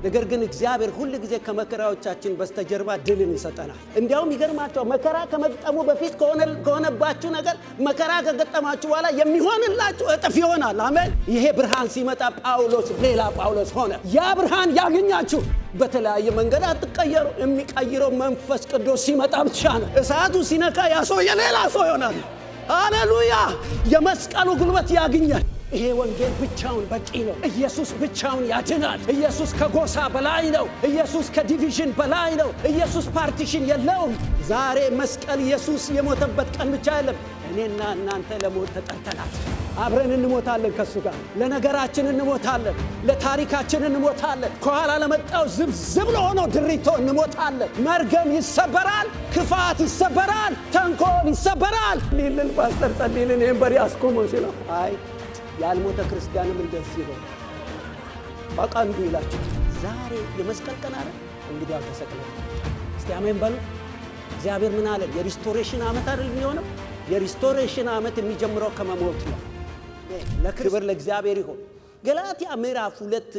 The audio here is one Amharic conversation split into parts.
ነገር ግን እግዚአብሔር ሁሉ ጊዜ ከመከራዎቻችን በስተጀርባ ድልን ይሰጠናል። እንዲያውም ይገርማቸው መከራ ከመግጠሙ በፊት ከሆነባችሁ ነገር መከራ ከገጠማችሁ በኋላ የሚሆንላችሁ እጥፍ ይሆናል። አሜን። ይሄ ብርሃን ሲመጣ ጳውሎስ ሌላ ጳውሎስ ሆነ። ያ ብርሃን ያገኛችሁ በተለያየ መንገድ አትቀየሩ። የሚቀይረው መንፈስ ቅዱስ ሲመጣ ብቻ ነው። እሳቱ ሲነካ ያ ሰው የሌላ ሰው ይሆናል። ሃሌሉያ! የመስቀሉ ጉልበት ያገኛል። ይሄ ወንጌል ብቻውን በቂ ነው። ኢየሱስ ብቻውን ያድናል። ኢየሱስ ከጎሳ በላይ ነው። ኢየሱስ ከዲቪዥን በላይ ነው። ኢየሱስ ፓርቲሽን የለውም። ዛሬ መስቀል ኢየሱስ የሞተበት ቀን ብቻ አይደለም። እኔና እናንተ ለሞት ተጠርተናል። አብረን እንሞታለን ከሱ ጋር። ለነገራችን እንሞታለን፣ ለታሪካችን እንሞታለን፣ ከኋላ ለመጣው ዝብዝብ ለሆነው ድሪቶ እንሞታለን። መርገም ይሰበራል፣ ክፋት ይሰበራል፣ ተንኮል ይሰበራል። ሊልን ፓስተር ጸልይልን ይህን በሪ አስቆሞ ሲለው አይ ያልሞተ ክርስቲያንም እንደዚህ ነው በቃ እንዲህ ይላችሁ። ዛሬ የመስቀል ቀን አለ እንግዲህ አልተሰቀለ። እስቲ አሜን በሉ። እግዚአብሔር ምን አለ? የሪስቶሬሽን ዓመት አይደል የሚሆነው? የሪስቶሬሽን ዓመት የሚጀምረው ከመሞት ነው። ለክብር ለእግዚአብሔር ይሁን። ገላትያ ምዕራፍ 2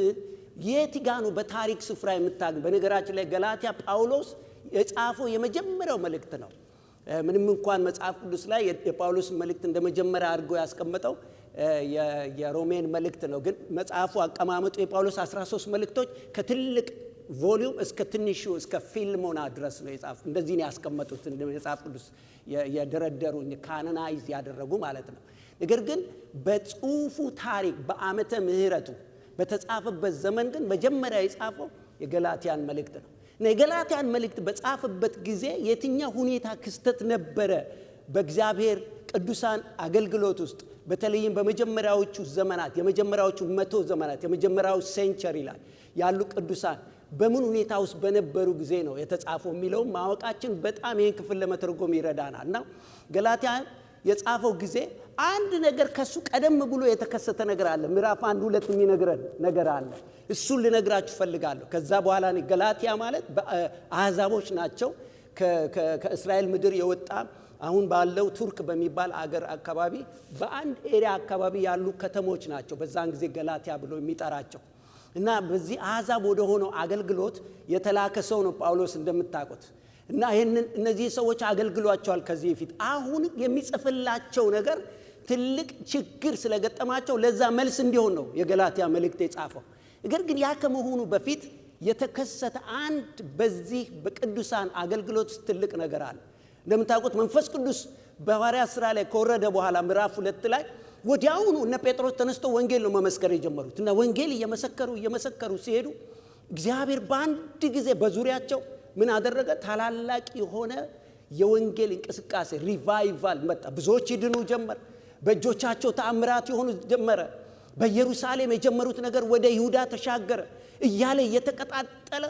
የት ጋ ነው በታሪክ ስፍራ የምታገኝ? በነገራችን ላይ ገላትያ ጳውሎስ የጻፈው የመጀመሪያው መልእክት ነው። ምንም እንኳን መጽሐፍ ቅዱስ ላይ የጳውሎስ መልእክት እንደመጀመሪያ አድርጎ ያስቀመጠው የሮሜን መልእክት ነው። ግን መጽሐፉ አቀማመጡ የጳውሎስ 13 መልእክቶች ከትልቅ ቮሊዩም እስከ ትንሹ እስከ ፊልሞና ድረስ ነው የጻፉት። እንደዚህ ነው ያስቀመጡት። እንደ መጽሐፍ ቅዱስ የደረደሩ ካኖናይዝ ያደረጉ ማለት ነው። ነገር ግን በጽሁፉ ታሪክ በዓመተ ምህረቱ በተጻፈበት ዘመን ግን መጀመሪያ የጻፈው የገላትያን መልእክት ነው። እና የገላትያን መልእክት በጻፈበት ጊዜ የትኛው ሁኔታ ክስተት ነበረ በእግዚአብሔር ቅዱሳን አገልግሎት ውስጥ በተለይም በመጀመሪያዎቹ ዘመናት የመጀመሪያዎቹ 100 ዘመናት የመጀመሪያው ሴንቸሪ ላይ ያሉ ቅዱሳን በምን ሁኔታ ውስጥ በነበሩ ጊዜ ነው የተጻፈው የሚለው ማወቃችን በጣም ይህን ክፍል ለመተርጎም ይረዳናል። እና ገላትያ የጻፈው ጊዜ አንድ ነገር ከሱ ቀደም ብሎ የተከሰተ ነገር አለ። ምዕራፍ 1 2 የሚነግረን ነገር አለ። እሱን ልነግራችሁ ፈልጋለሁ። ከዛ በኋላ ነው ገላትያ ማለት አህዛቦች ናቸው። ከእስራኤል ምድር የወጣ አሁን ባለው ቱርክ በሚባል አገር አካባቢ በአንድ ኤሪያ አካባቢ ያሉ ከተሞች ናቸው በዛን ጊዜ ገላትያ ብሎ የሚጠራቸው። እና በዚህ አህዛብ ወደ ሆነው አገልግሎት የተላከ ሰው ነው ጳውሎስ እንደምታውቁት። እና እነዚህ ሰዎች አገልግሏቸዋል ከዚህ በፊት። አሁን የሚጽፍላቸው ነገር ትልቅ ችግር ስለገጠማቸው ለዛ መልስ እንዲሆን ነው የገላትያ መልእክት የጻፈው። ነገር ግን ያ ከመሆኑ በፊት የተከሰተ አንድ በዚህ በቅዱሳን አገልግሎት ውስጥ ትልቅ ነገር አለ። እንደምታውቁት መንፈስ ቅዱስ በሐዋርያት ሥራ ላይ ከወረደ በኋላ ምዕራፍ 2 ላይ ወዲያውኑ እነ ጴጥሮስ ተነስተው ወንጌል ነው መመስከር የጀመሩት። እና ወንጌል እየመሰከሩ ሲሄዱ እግዚአብሔር በአንድ ጊዜ በዙሪያቸው ምን አደረገ? ታላላቅ የሆነ የወንጌል እንቅስቃሴ ሪቫይቫል መጣ። ብዙዎች ይድኑ ጀመር። በእጆቻቸው ተአምራት የሆኑ ጀመረ። በኢየሩሳሌም የጀመሩት ነገር ወደ ይሁዳ ተሻገረ እያለ እየተቀጣጠለ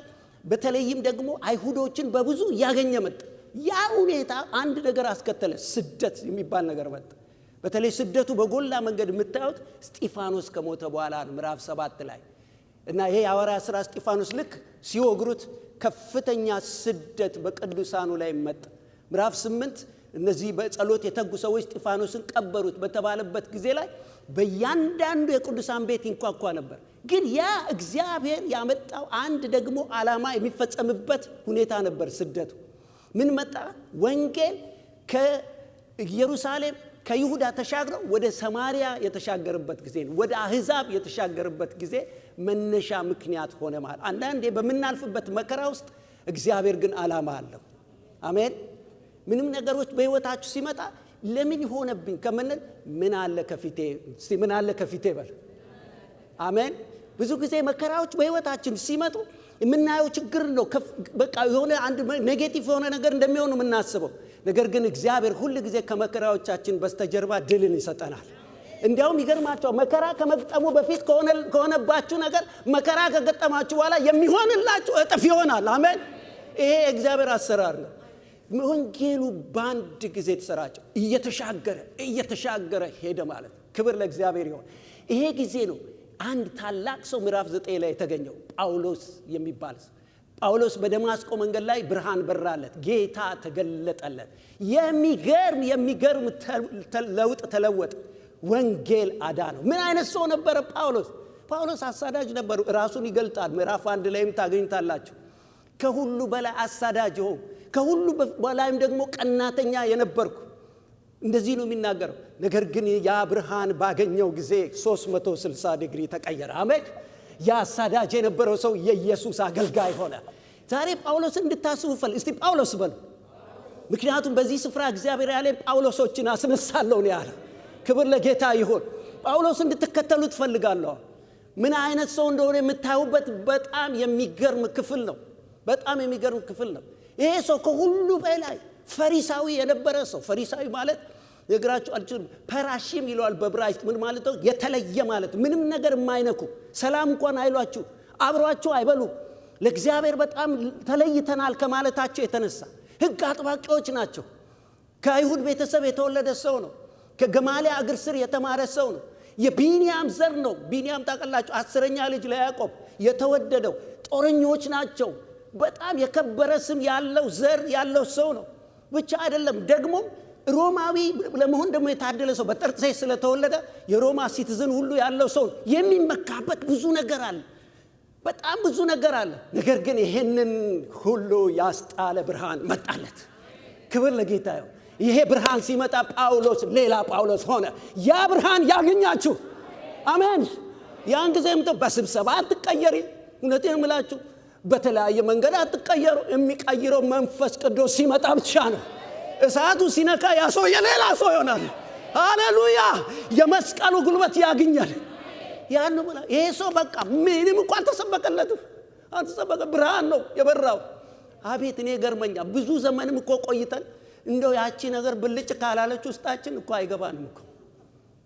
በተለይም ደግሞ አይሁዶችን በብዙ ያገኘ መጣ። ያ ሁኔታ አንድ ነገር አስከተለ። ስደት የሚባል ነገር መጣ። በተለይ ስደቱ በጎላ መንገድ የምታዩት እስጢፋኖስ ከሞተ በኋላ ምዕራፍ 7 ላይ እና ይሄ የሐዋርያት ሥራ እስጢፋኖስ ልክ ሲወግሩት ከፍተኛ ስደት በቅዱሳኑ ላይ መጣ። ምዕራፍ 8 እነዚህ በጸሎት የተጉ ሰዎች እስጢፋኖስን ቀበሩት በተባለበት ጊዜ ላይ በእያንዳንዱ የቅዱሳን ቤት ይንኳኳ ነበር። ግን ያ እግዚአብሔር ያመጣው አንድ ደግሞ ዓላማ የሚፈጸምበት ሁኔታ ነበር። ስደቱ ምን መጣ? ወንጌል ከኢየሩሳሌም ከይሁዳ ተሻግረው ወደ ሰማሪያ የተሻገረበት ጊዜ ነው። ወደ አህዛብ የተሻገረበት ጊዜ መነሻ ምክንያት ሆነ ማለት። አንዳንዴ በምናልፍበት መከራ ውስጥ እግዚአብሔር ግን ዓላማ አለው። አሜን። ምንም ነገሮች በህይወታችሁ ሲመጣ ለምን ሆነብኝ ከመነል ምን አለ ከፊቴ? እስቲ ምን አለ ከፊቴ በል። አሜን። ብዙ ጊዜ መከራዎች በህይወታችን ሲመጡ የምናየው ችግር ነው። በቃ የሆነ አንድ ኔጌቲቭ የሆነ ነገር እንደሚሆን የምናስበው። ነገር ግን እግዚአብሔር ሁሉ ጊዜ ከመከራዎቻችን በስተጀርባ ድልን ይሰጠናል። እንዲያውም ይገርማቸው መከራ ከመግጠሙ በፊት ከሆነባችሁ ነገር መከራ ከገጠማችሁ በኋላ የሚሆንላችሁ እጥፍ ይሆናል። አሜን። ይሄ እግዚአብሔር አሰራር ነው። ወንጌሉ በአንድ ጊዜ ተሰራጨ፣ እየተሻገረ ሄደ ማለት። ክብር ለእግዚአብሔር ይሁን። ይሄ ጊዜ ነው አንድ ታላቅ ሰው ምዕራፍ 9 ላይ የተገኘው ጳውሎስ የሚባል ሰው። ጳውሎስ በደማስቆ መንገድ ላይ ብርሃን በራለት፣ ጌታ ተገለጠለት። የሚገርም ለውጥ ተለወጠ። ወንጌል አዳነው። ምን አይነት ሰው ነበረ ጳውሎስ? ጳውሎስ አሳዳጅ ነበር። ራሱን ይገልጣል። ምዕራፍ 1 ላይም ታገኙታላችሁ። ከሁሉ በላይ አሳዳጅ ሆንኩ፣ ከሁሉ በላይም ደግሞ ቀናተኛ የነበርኩ። እንደዚህ ነው የሚናገረው። ነገር ግን ያ ብርሃን ባገኘው ጊዜ 360 ዲግሪ ተቀየረ። አሜን። ያ አሳዳጅ የነበረው ሰው የኢየሱስ አገልጋይ ሆነ። ዛሬ ጳውሎስ እንድታስቡ ፈልግ። እስቲ ጳውሎስ በሉ። ምክንያቱም በዚህ ስፍራ እግዚአብሔር ያለ ጳውሎሶችን አስነሳለሁ ነው ያለ። ክብር ለጌታ ይሁን። ጳውሎስ እንድትከተሉ ትፈልጋለሁ። ምን አይነት ሰው እንደሆነ የምታዩበት በጣም የሚገርም ክፍል ነው። በጣም የሚገርም ክፍል ነው። ይሄ ሰው ከሁሉ በላይ ፈሪሳዊ የነበረ ሰው። ፈሪሳዊ ማለት የግራችሁ አልችልም፣ ፐራሺም ይለዋል በዕብራይስጥ። ምን ማለት ነው? የተለየ ማለት። ምንም ነገር የማይነኩ፣ ሰላም እንኳን አይሏችሁ፣ አብሯችሁ አይበሉ። ለእግዚአብሔር በጣም ተለይተናል ከማለታቸው የተነሳ ሕግ አጥባቂዎች ናቸው። ከአይሁድ ቤተሰብ የተወለደ ሰው ነው። ከገማሊያ እግር ስር የተማረ ሰው ነው። የቢንያም ዘር ነው። ቢንያም ታውቃላችሁ፣ 10ኛ ልጅ ለያዕቆብ የተወደደው። ጦረኞች ናቸው። በጣም የከበረ ስም ያለው ዘር ያለው ሰው ነው። ብቻ አይደለም ደግሞ ሮማዊ ለመሆን ደግሞ የታደለ ሰው። በጠርሴስ ስለተወለደ የሮማ ሲቲዝን ሁሉ ያለው ሰው ነው። የሚመካበት ብዙ ነገር አለ። በጣም ብዙ ነገር አለ። ነገር ግን ይሄንን ሁሉ ያስጣለ ብርሃን መጣለት። ክብር ለጌታ ይሁን። ይሄ ብርሃን ሲመጣ ጳውሎስ ሌላ ጳውሎስ ሆነ። ያ ብርሃን ያገኛችሁ። አሜን። ያን ጊዜም በስብሰባ አትቀየሪ። እውነቴን እምላችሁ በተለያየ መንገድ አትቀየሩ። የሚቀይረው መንፈስ ቅዱስ ሲመጣ ብቻ ነው። እሳቱ ሲነካ ያ ሰው የሌላ ሰው ይሆናል። ሃሌሉያ። የመስቀሉ ጉልበት ያገኛል። ያን ነው ማለት። ይሄ ሰው በቃ ምንም እንኳን አልተሰበከለትም። አልተሰበከ፣ ብርሃን ነው የበራው። አቤት እኔ ገርመኛል። ብዙ ዘመንም እኮ ቆይተን እንደው ያቺ ነገር ብልጭ ካላለች ውስጣችን እኮ አይገባንም እኮ።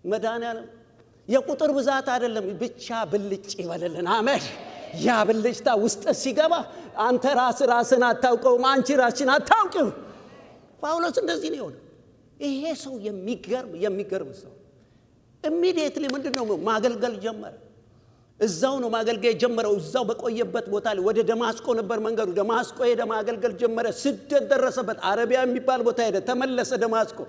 መድኃኒዓለም የቁጥር ብዛት አይደለም፣ ብቻ ብልጭ ይበልልን። አሜን። ያ ብልጭታ ውስጥ ሲገባ አንተ ራስን አታውቀውም፣ አንቺ ራስሽን አታውቂው። ጳውሎስ እንደዚህ ነው የሆነው። ይሄ ሰው የሚገርም ሰው ኢሚዲየትሊ ምንድነው ማገልገል ጀመረ። እዛው ነው ማገልገል ጀመረው። እዛው በቆየበት ቦታ ላይ ወደ ደማስቆ ነበር መንገዱ። ደማስቆ ሄደ፣ ማገልገል ጀመረ። ስደት ደረሰበት። አረቢያ የሚባል ቦታ ሄደ፣ ተመለሰ ደማስቆ።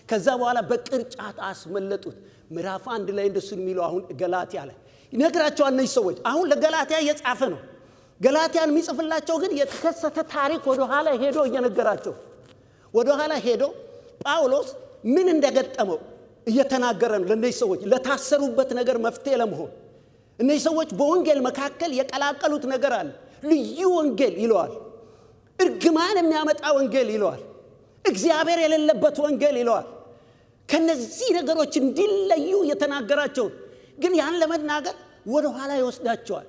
ከዛ በኋላ በቅርጫት አስመለጡት። ምዕራፍ 1 ላይ እንደሱ የሚለው አሁን ገላትያ ላይ ይነግራቸዋል። እነዚህ ሰዎች አሁን ለገላትያ እየጻፈ ነው። ገላትያን የሚጽፍላቸው ግን የተከሰተ ታሪክ ወደ ኋላ ሄዶ እየነገራቸው፣ ወደ ኋላ ሄዶ ጳውሎስ ምን እንደገጠመው እየተናገረ ነው ለእነዚህ ሰዎች፣ ለታሰሩበት ነገር መፍትሄ ለመሆን። እነዚህ ሰዎች በወንጌል መካከል የቀላቀሉት ነገር አለ። ልዩ ወንጌል ይለዋል፣ እርግማን የሚያመጣ ወንጌል ይለዋል፣ እግዚአብሔር የሌለበት ወንጌል ይለዋል። ከነዚህ ነገሮች እንዲለዩ የተናገራቸው ግን ያን ለመናገር ወደ ኋላ ይወስዳቸዋል።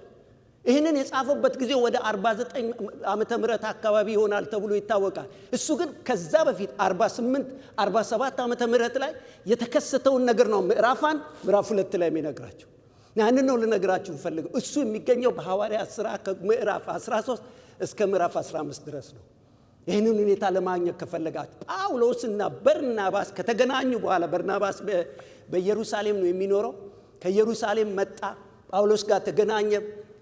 ይህንን የጻፈበት ጊዜ ወደ 49 ዓመተ ምህረት አካባቢ ይሆናል ተብሎ ይታወቃል። እሱ ግን ከዛ በፊት 48 47 ዓመተ ምህረት ላይ የተከሰተውን ነገር ነው ምዕራፍ 1 ምዕራፍ 2 ላይ የሚነግራቸው። ያንን ነው ልነግራችሁ ፈልገው። እሱ የሚገኘው በሐዋርያት ሥራ ከምዕራፍ 13 እስከ ምዕራፍ 15 ድረስ ነው። ይህንን ሁኔታ ለማግኘት ከፈለጋችሁ ጳውሎስና በርናባስ ከተገናኙ በኋላ፣ በርናባስ በኢየሩሳሌም ነው የሚኖረው። ከኢየሩሳሌም መጣ፣ ጳውሎስ ጋር ተገናኘ።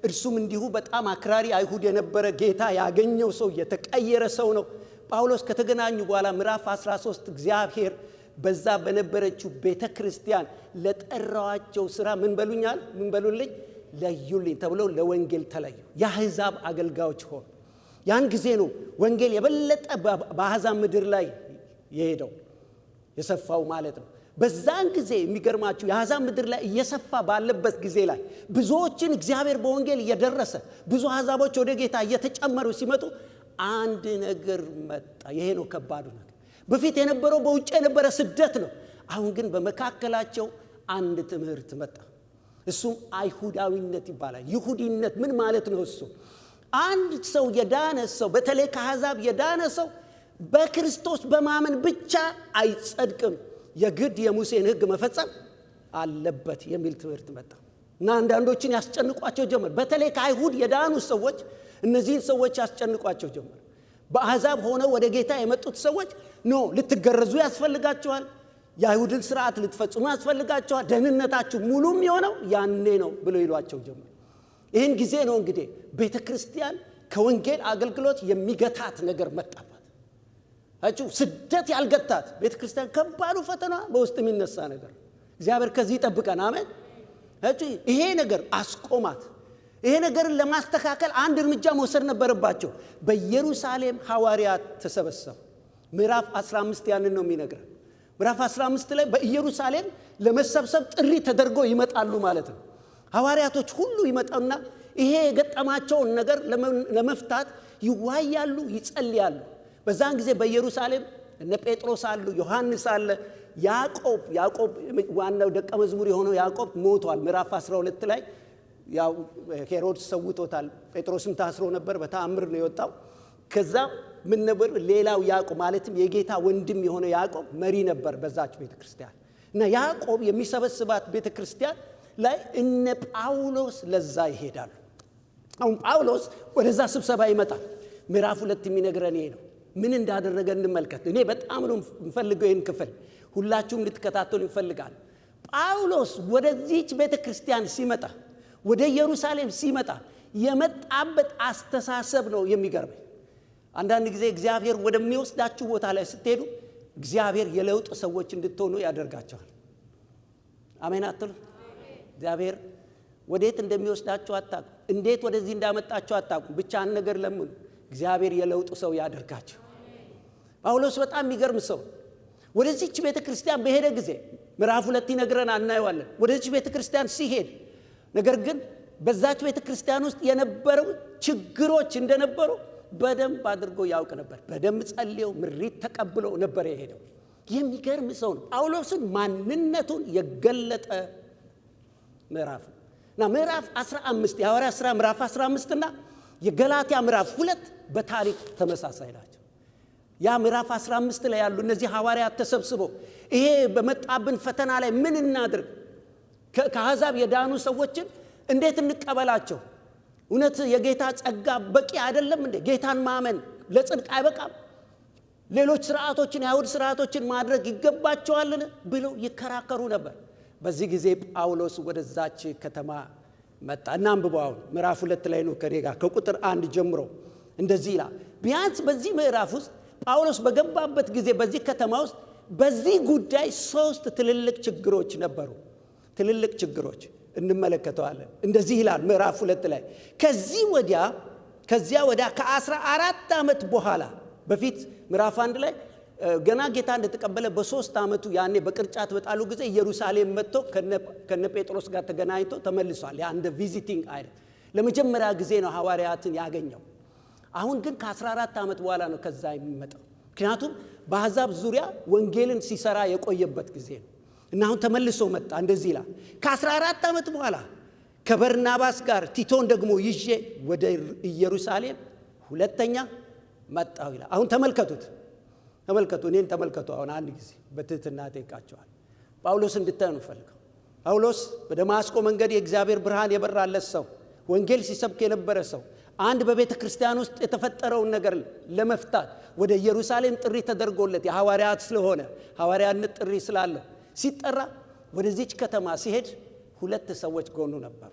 እርሱም እንዲሁ በጣም አክራሪ አይሁድ የነበረ ጌታ ያገኘው ሰው የተቀየረ ሰው ነው። ጳውሎስ ከተገናኙ በኋላ ምዕራፍ 13 እግዚአብሔር በዛ በነበረችው ቤተ ክርስቲያን ለጠራዋቸው ሥራ ምን በሉልኝ ለዩልኝ ተብለው ለወንጌል ተለዩ። የአሕዛብ አገልጋዮች ሆኑ። ያን ጊዜ ነው ወንጌል የበለጠ በአሕዛብ ምድር ላይ የሄደው የሰፋው ማለት ነው። በዛን ጊዜ የሚገርማችሁ የአሕዛብ ምድር ላይ እየሰፋ ባለበት ጊዜ ላይ ብዙዎችን እግዚአብሔር በወንጌል እየደረሰ ብዙ አሕዛቦች ወደ ጌታ እየተጨመሩ ሲመጡ አንድ ነገር መጣ። ይሄ ነው ከባዱ ነገር። በፊት የነበረው በውጭ የነበረ ስደት ነው። አሁን ግን በመካከላቸው አንድ ትምህርት መጣ። እሱም አይሁዳዊነት ይባላል። ይሁዲነት ምን ማለት ነው? እሱ አንድ ሰው የዳነ ሰው፣ በተለይ ከአሕዛብ የዳነ ሰው በክርስቶስ በማመን ብቻ አይጸድቅም፣ የግድ የሙሴን ሕግ መፈጸም አለበት የሚል ትምህርት መጣ እና አንዳንዶችን ያስጨንቋቸው ጀመር። በተለይ ከአይሁድ የዳኑ ሰዎች እነዚህን ሰዎች ያስጨንቋቸው ጀመር። በአሕዛብ ሆነው ወደ ጌታ የመጡት ሰዎች ልትገረዙ ያስፈልጋቸዋል፣ የአይሁድን ስርዓት ልትፈጽሙ ያስፈልጋቸዋል፣ ደህንነታችሁ ሙሉም የሆነው ያኔ ነው ብሎ ይሏቸው ጀመር። ይህን ጊዜ ነው እንግዲህ ቤተ ክርስቲያን ከወንጌል አገልግሎት የሚገታት ነገር መጣባት። ስደት ያልገታት ቤተ ክርስቲያን ከባዱ ፈተና በውስጥ የሚነሳ ነገር። እግዚአብሔር ከዚህ ይጠብቀን። አሜን። ይሄ ነገር አስቆማት። ይሄ ነገርን ለማስተካከል አንድ እርምጃ መውሰድ ነበረባቸው። በኢየሩሳሌም ሐዋርያት ተሰበሰቡ። ምዕራፍ 15 ያንን ነው የሚነግረን። ምዕራፍ 15 ላይ በኢየሩሳሌም ለመሰብሰብ ጥሪ ተደርጎ ይመጣሉ ማለት ነው። ሐዋርያቶች ሁሉ ይመጣና ይሄ የገጠማቸውን ነገር ለመፍታት ይዋያሉ፣ ይጸልያሉ። በዛን ጊዜ በኢየሩሳሌም እነ ጴጥሮስ አሉ፣ ዮሐንስ አለ፣ ያዕቆብ ዋናው ደቀ መዝሙር የሆነው ያዕቆብ ሞቷል። ምዕራፍ 12 ላይ ያው ሄሮድስ ሰውቶታል። ጴጥሮስም ታስሮ ነበር፣ በተአምር ነው የወጣው። ከዛ ምን ነበር ሌላው ያዕቆብ ማለትም የጌታ ወንድም የሆነ ያዕቆብ መሪ ነበር በዛች ቤተክርስቲያን። እና ያዕቆብ የሚሰበስባት ቤተክርስቲያን ላይ እነ ጳውሎስ ለዛ ይሄዳሉ። አሁን ጳውሎስ ወደዛ ስብሰባ ይመጣል። ምዕራፍ 2 የሚነግረን ይሄ ነው። ምን እንዳደረገ እንመልከት። እኔ በጣም ነው የምፈልገው ይህን ክፍል ሁላችሁም ልትከታተሉ ይፈልጋል። ጳውሎስ ወደዚህች ቤተክርስቲያን ሲመጣ፣ ወደ ኢየሩሳሌም ሲመጣ የመጣበት አስተሳሰብ ነው የሚገርመኝ። አንዳንድ ጊዜ እግዚአብሔር ወደሚወስዳችሁ ቦታ ላይ ስትሄዱ እግዚአብሔር የለውጥ ሰዎች እንድትሆኑ ያደርጋቸዋል። አሜን አትሉ? እግዚአብሔር ወዴት እንደሚወስዳችሁ አታውቁ፣ እንዴት ወደዚህ እንዳመጣችሁ አታውቁ። ብቻ አንድ ነገር ለምኑ፣ እግዚአብሔር የለውጥ ሰው ያደርጋቸው። ጳውሎስ በጣም የሚገርም ሰው ወደዚህች ቤተክርስቲያን በሄደ ጊዜ ምዕራፍ 2 ይነግረን እናየዋለን። ወደዚህች ቤተክርስቲያን ሲሄድ ነገር ግን በዛች ቤተክርስቲያን ውስጥ የነበረው ችግሮች እንደነበሩ በደንብ አድርጎ ያውቅ ነበር። በደንብ ጸልየው ምሪት ተቀብሎ ነበር የሄደው። የሚገርም ሰው ነው። ጳውሎስን ማንነቱን የገለጠ ምዕራፍ እና ምዕራፍ 15 የሐዋርያት ሥራ ምዕራፍ 15 እና የገላትያ ምዕራፍ 2 በታሪክ ተመሳሳይ ናቸው። ያ ምዕራፍ 15 ላይ ያሉ እነዚህ ሐዋርያት ተሰብስበው ይሄ በመጣብን ፈተና ላይ ምን እናድርግ፣ ከአሕዛብ የዳኑ ሰዎችን እንዴት እንቀበላቸው፣ እውነት የጌታ ጸጋ በቂ አይደለም እንዴ? ጌታን ማመን ለጽድቅ አይበቃም? ሌሎች ስርዓቶችን የአይሁድ ስርዓቶችን ማድረግ ይገባቸዋልን ብለው ይከራከሩ ነበር። በዚህ ጊዜ ጳውሎስ ወደዛች ከተማ መጣ። እናንብበው። አሁን ምዕራፍ 2 ላይ ነው ከኔ ጋር ከቁጥር 1 ጀምሮ እንደዚህ ይላል። ቢያንስ በዚህ ምዕራፍ ውስጥ ጳውሎስ በገባበት ጊዜ በዚህ ከተማ ውስጥ በዚህ ጉዳይ 3 ትልልቅ ችግሮች ነበሩ። ትልልቅ ችግሮች እንመለከተዋለን። እንደዚህ ይላል ምዕራፍ 2 ላይ ከዚያ ወዲያ ከ14 ዓመት በኋላ በፊት ምዕራፍ 1 ላይ ገና ጌታ እንደተቀበለ በ3 ዓመቱ ያኔ በቅርጫት በጣሉ ጊዜ ኢየሩሳሌም መጥቶ ከነ ጴጥሮስ ጋር ተገናኝቶ ተመልሷል። ያ እንደ ቪዚቲንግ አይደል፣ ለመጀመሪያ ጊዜ ነው ሐዋርያትን ያገኘው። አሁን ግን ከ14 ዓመት በኋላ ነው ከዛ የሚመጣው። ምክንያቱም በአሕዛብ ዙሪያ ወንጌልን ሲሰራ የቆየበት ጊዜ ነው እና አሁን ተመልሶ መጣ። እንደዚህ ይላል ከ14 ዓመት በኋላ ከበርናባስ ጋር ቲቶን ደግሞ ይዤ ወደ ኢየሩሳሌም ሁለተኛ መጣሁ ይላል። አሁን ተመልከቱ፣ እኔን ተመልከቱ። አሁን አንድ ጊዜ በትህትና ጠይቃቸዋል። ጳውሎስ እንድታዩ ነው ፈልገው። ጳውሎስ በደማስቆ መንገድ የእግዚአብሔር ብርሃን የበራለት ሰው፣ ወንጌል ሲሰብክ የነበረ ሰው፣ አንድ በቤተ ክርስቲያን ውስጥ የተፈጠረውን ነገር ለመፍታት ወደ ኢየሩሳሌም ጥሪ ተደርጎለት የሐዋርያት ስለሆነ ሐዋርያነት ጥሪ ስላለው ሲጠራ ወደዚች ከተማ ሲሄድ 2 ሰዎች ጎኑ ነበሩ።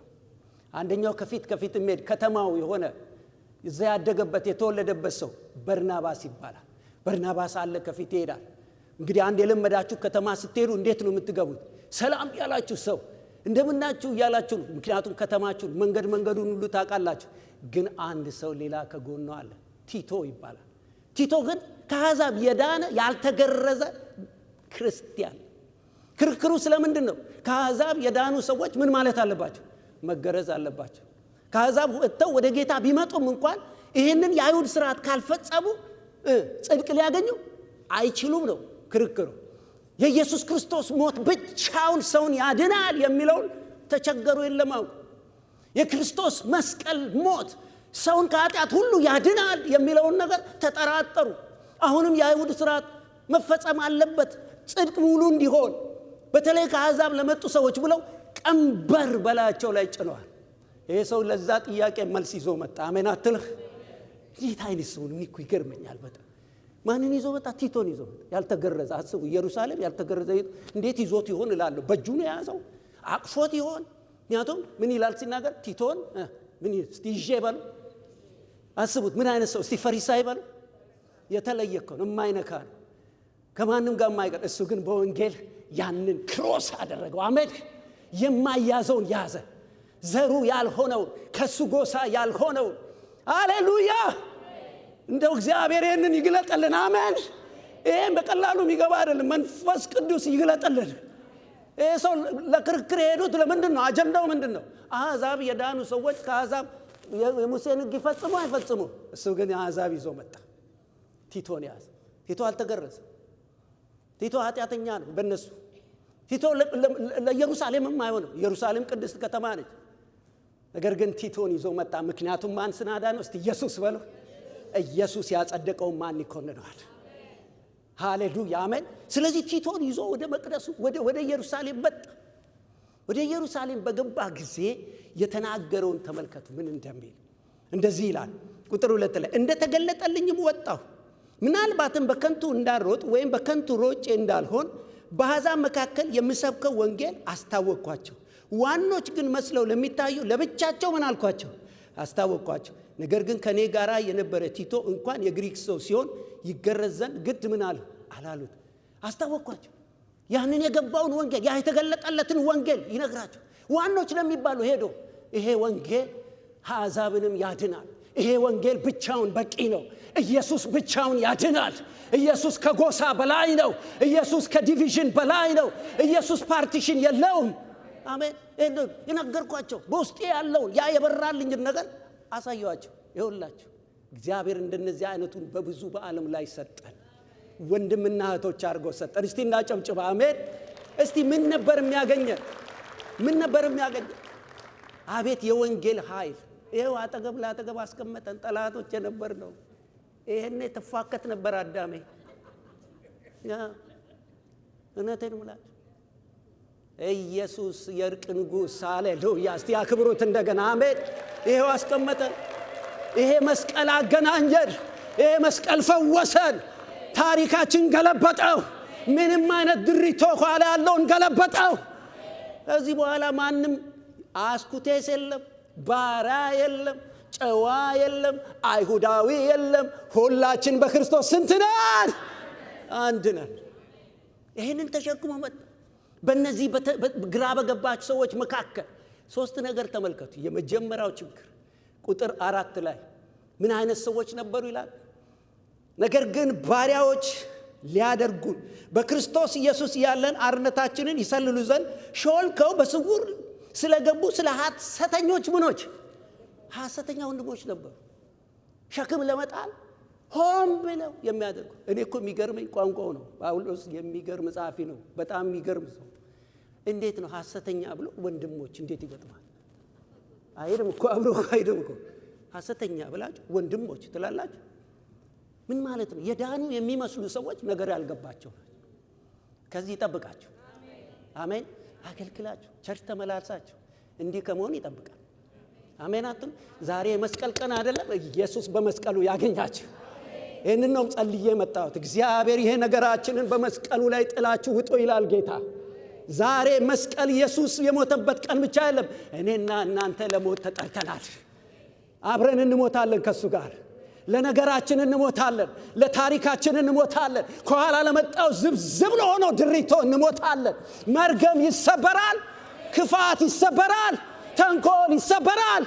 አንደኛው ከፊት የሚሄድ ከተማው የሆነ እዛ ያደገበት የተወለደበት ሰው በርናባስ ይባላል። በርናባስ አለ ከፊት ይሄዳል። እንግዲህ አንድ የለመዳችሁ ከተማ ስትሄዱ እንዴት ነው የምትገቡት? ሰላም ያላችሁ ሰው እንደምናችሁ እያላችሁ፣ ምክንያቱም ከተማችሁ መንገዱን ሁሉ ታውቃላችሁ። ግን አንድ ሰው ሌላ ከጎኑ አለ፣ ቲቶ ይባላል። ቲቶ ግን ከአሕዛብ የዳነ ያልተገረዘ ክርስቲያን። ክርክሩ ስለምንድን ነው? ከአሕዛብ የዳኑ ሰዎች ምን ማለት አለባቸው? መገረዝ አለባቸው። ከአሕዛብ ወጥተው ወደ ጌታ ቢመጡም እንኳን ይህንን የአይሁድ ስርዓት ካልፈጸሙ ጽድቅ ሊያገኙ አይችሉም ነው ክርክሩ። የኢየሱስ ክርስቶስ ሞት ብቻውን ሰውን ያድናል የሚለውን ተቸገሩ የለማው። የክርስቶስ መስቀል ሞት ሰውን ከኃጢአት ሁሉ ያድናል የሚለውን ነገር ተጠራጠሩ። አሁንም የአይሁድ ስርዓት መፈጸም አለበት ጽድቅ ሙሉ እንዲሆን፣ በተለይ ከአሕዛብ ለመጡ ሰዎች ብለው ቀንበር በላያቸው ላይ ጭነዋል። ይሄ ሰው ለዛ ጥያቄ መልስ ይዞ መጣ። አሜን አትልህ? ይህ አይነት ሰው እኮ ይገርመኛል በጣም። ማንን ይዞ መጣ? ቲቶን ይዞ መጣ። ያልተገረዘ አስቡ፣ ኢየሩሳሌም ያልተገረዘ እንዴት ይዞት ይሆን እላለሁ። በእጁ ነው የያዘው፣ አቅፎት ይሆን? ምክንያቱም ምን ይላል ሲናገር? ቲቶን ምን እስቲ ይዤ በሉ። አስቡት ምን አይነት ሰው! እስቲ ፈሪሳይ በሉ። የተለየ እኮ ነው፣ የማይነካ ነው፣ ከማንም ጋር የማይቀር። እሱ ግን በወንጌል ያንን ክሮስ አደረገው። አሜን። የማያዘውን ያዘ። ዘሩ ያልሆነውን ከሱ ጎሳ ያልሆነውን ሃሌሉያ እንደው እግዚአብሔር ይህንን ይግለጥልን። አሜን። ይሄን በቀላሉ የሚገባ አይደለም። መንፈስ ቅዱስ ይግለጥልን። ይሄ ሰው ለክርክር የሄዱት ለምንድን ነው? አጀንዳው ምንድን ነው? አሕዛብ የዳኑ ሰዎች ከአሕዛብ የሙሴን ሕግ ይፈጽሙ አይፈጽሙ? እሱ ግን አሕዛብ ይዞ መጣ። ቲቶን ያዘ። ቲቶ አልተገረዘም። ቲቶ ኃጢአተኛ ነው በእነሱ። ቲቶ ለኢየሩሳሌምም አይሆንም። ኢየሩሳሌም ቅድስት ከተማ ነች። ነገር ግን ቲቶን ይዞ መጣ። ምክንያቱም ማን ስናዳ ነው? እስቲ ኢየሱስ በሉ። ኢየሱስ ያጸደቀው ማን ይኮንነዋል? ሃሌሉያ አሜን። ስለዚህ ቲቶን ይዞ ወደ መቅደሱ ወደ ኢየሩሳሌም መጣ። ወደ ኢየሩሳሌም በገባ ጊዜ የተናገረውን ተመልከቱ ምን እንደሚል። እንደዚህ ይላል ቁጥር 2 ላይ እንደተገለጠልኝም ወጣሁ፣ ምናልባትም በከንቱ እንዳልሮጥ ወይም በከንቱ ሮጬ እንዳልሆን በአሕዛብ መካከል የምሰብከው ወንጌል አስታወቅኳቸው። ዋኖች ግን መስለው ለሚታዩ ለብቻቸው ምን አልኳቸው? አስታወቅኳቸው። ነገር ግን ከኔ ጋር የነበረ ቲቶ እንኳን የግሪክ ሰው ሲሆን ይገረዝ ዘንድ ግድ ምን አላሉት። አስታወቅኳቸው። ያንን የገባውን ወንጌል ያ የተገለጠለትን ወንጌል ይነግራቸው። ዋኖች ለሚባሉ ሄዶ ይሄ ወንጌል አሕዛብንም ያድናል። ይሄ ወንጌል ብቻውን በቂ ነው። ኢየሱስ ብቻውን ያድናል። ኢየሱስ ከጎሳ በላይ ነው። ኢየሱስ ከዲቪዥን በላይ ነው። ኢየሱስ ፓርቲሽን የለውም። አሜን። የነገርኳቸው በውስጤ ያለውን ያ የበራልኝን ነገር አሳየዋቸው። ይኸውላችሁ እግዚአብሔር እንደነዚህ አይነቱን በብዙ በዓለም ላይ ሰጠን። ወንድምና እህቶች አድርጎ ሰጠን። እስቲ እናጨብጭባ። አሜን። እስቲ ምን ነበር የሚያገኘን? ምን ነበር የሚያገኘን? አቤት የወንጌል ኃይል! ይኸው አጠገብ ለአጠገብ አስቀመጠን። ጠላቶች የነበር ነው። ይሄኔ ተፋከት ነበር አዳሜ። እውነቴን እምላችሁ ኢየሱስ የእርቅ ንጉሥ ሃሌሉያ! እስቲ አክብሩት እንደገና። አሜን። ይሄው አስቀመጠን። ይሄ መስቀል አገናኘን። ይሄ መስቀል ፈወሰን። ታሪካችን ገለበጠው። ምንም አይነት ድሪቶ ኋላ ያለውን ገለበጠው። ከዚህ በኋላ ማንም አስኩቴስ የለም፣ ባራ የለም፣ ጨዋ የለም፣ አይሁዳዊ የለም። ሁላችን በክርስቶስ ስንት ነን? አንድ ነን። ይህንን ተሸክሞ መጣ። በእነዚህ ግራ በገባች ሰዎች መካከል 3 ነገር ተመልከቱ። የመጀመሪያው ችግር ቁጥር 4 ላይ ምን አይነት ሰዎች ነበሩ ይላል? ነገር ግን ባሪያዎች ሊያደርጉን በክርስቶስ ኢየሱስ ያለን አርነታችንን ይሰልሉ ዘንድ ሾልከው በስውር ስለገቡ ስለ ሐሰተኞች ምኖች ሐሰተኛ ወንድሞች ነበሩ። ሸክም ለመጣል ሆን ብለው የሚያደርጉ። እኔ እኮ የሚገርመኝ ቋንቋው ነው። ጳውሎስ የሚገርም ጸሐፊ ነው። በጣም የሚገርም ሰው። እንዴት ነው ሐሰተኛ ብሎ ወንድሞች እንዴት ይገጥማል? አይደም እኮ አብሮ አይደም እኮ ሐሰተኛ ብላችሁ ወንድሞች ትላላችሁ። ምን ማለት ነው? የዳኑ የሚመስሉ ሰዎች ነገር ያልገባቸው። ከዚህ ይጠብቃችሁ። አሜን። አገልግላችሁ ቸርች ተመላልሳችሁ እንዲህ ከመሆን ይጠብቃል። አሜን አትሉ? ዛሬ የመስቀል ቀን አይደለም? ኢየሱስ በመስቀሉ ያገኛችሁ። ይህንን ነው ጸልዬ የመጣሁት። እግዚአብሔር ይሄ ነገራችንን በመስቀሉ ላይ ጥላችሁ ውጡ ይላል ጌታ። ዛሬ መስቀል ኢየሱስ የሞተበት ቀን ብቻ አይደለም። እኔና እናንተ ለሞት ተጠርተናል። አብረን እንሞታለን ከሱ ጋር። ለነገራችን እንሞታለን፣ ለታሪካችን እንሞታለን፣ ከኋላ ለመጣው ዝብዝብ ለሆነው ድሪቶ እንሞታለን። መርገም ይሰበራል፣ ክፋት ይሰበራል፣ ተንኮል ይሰበራል።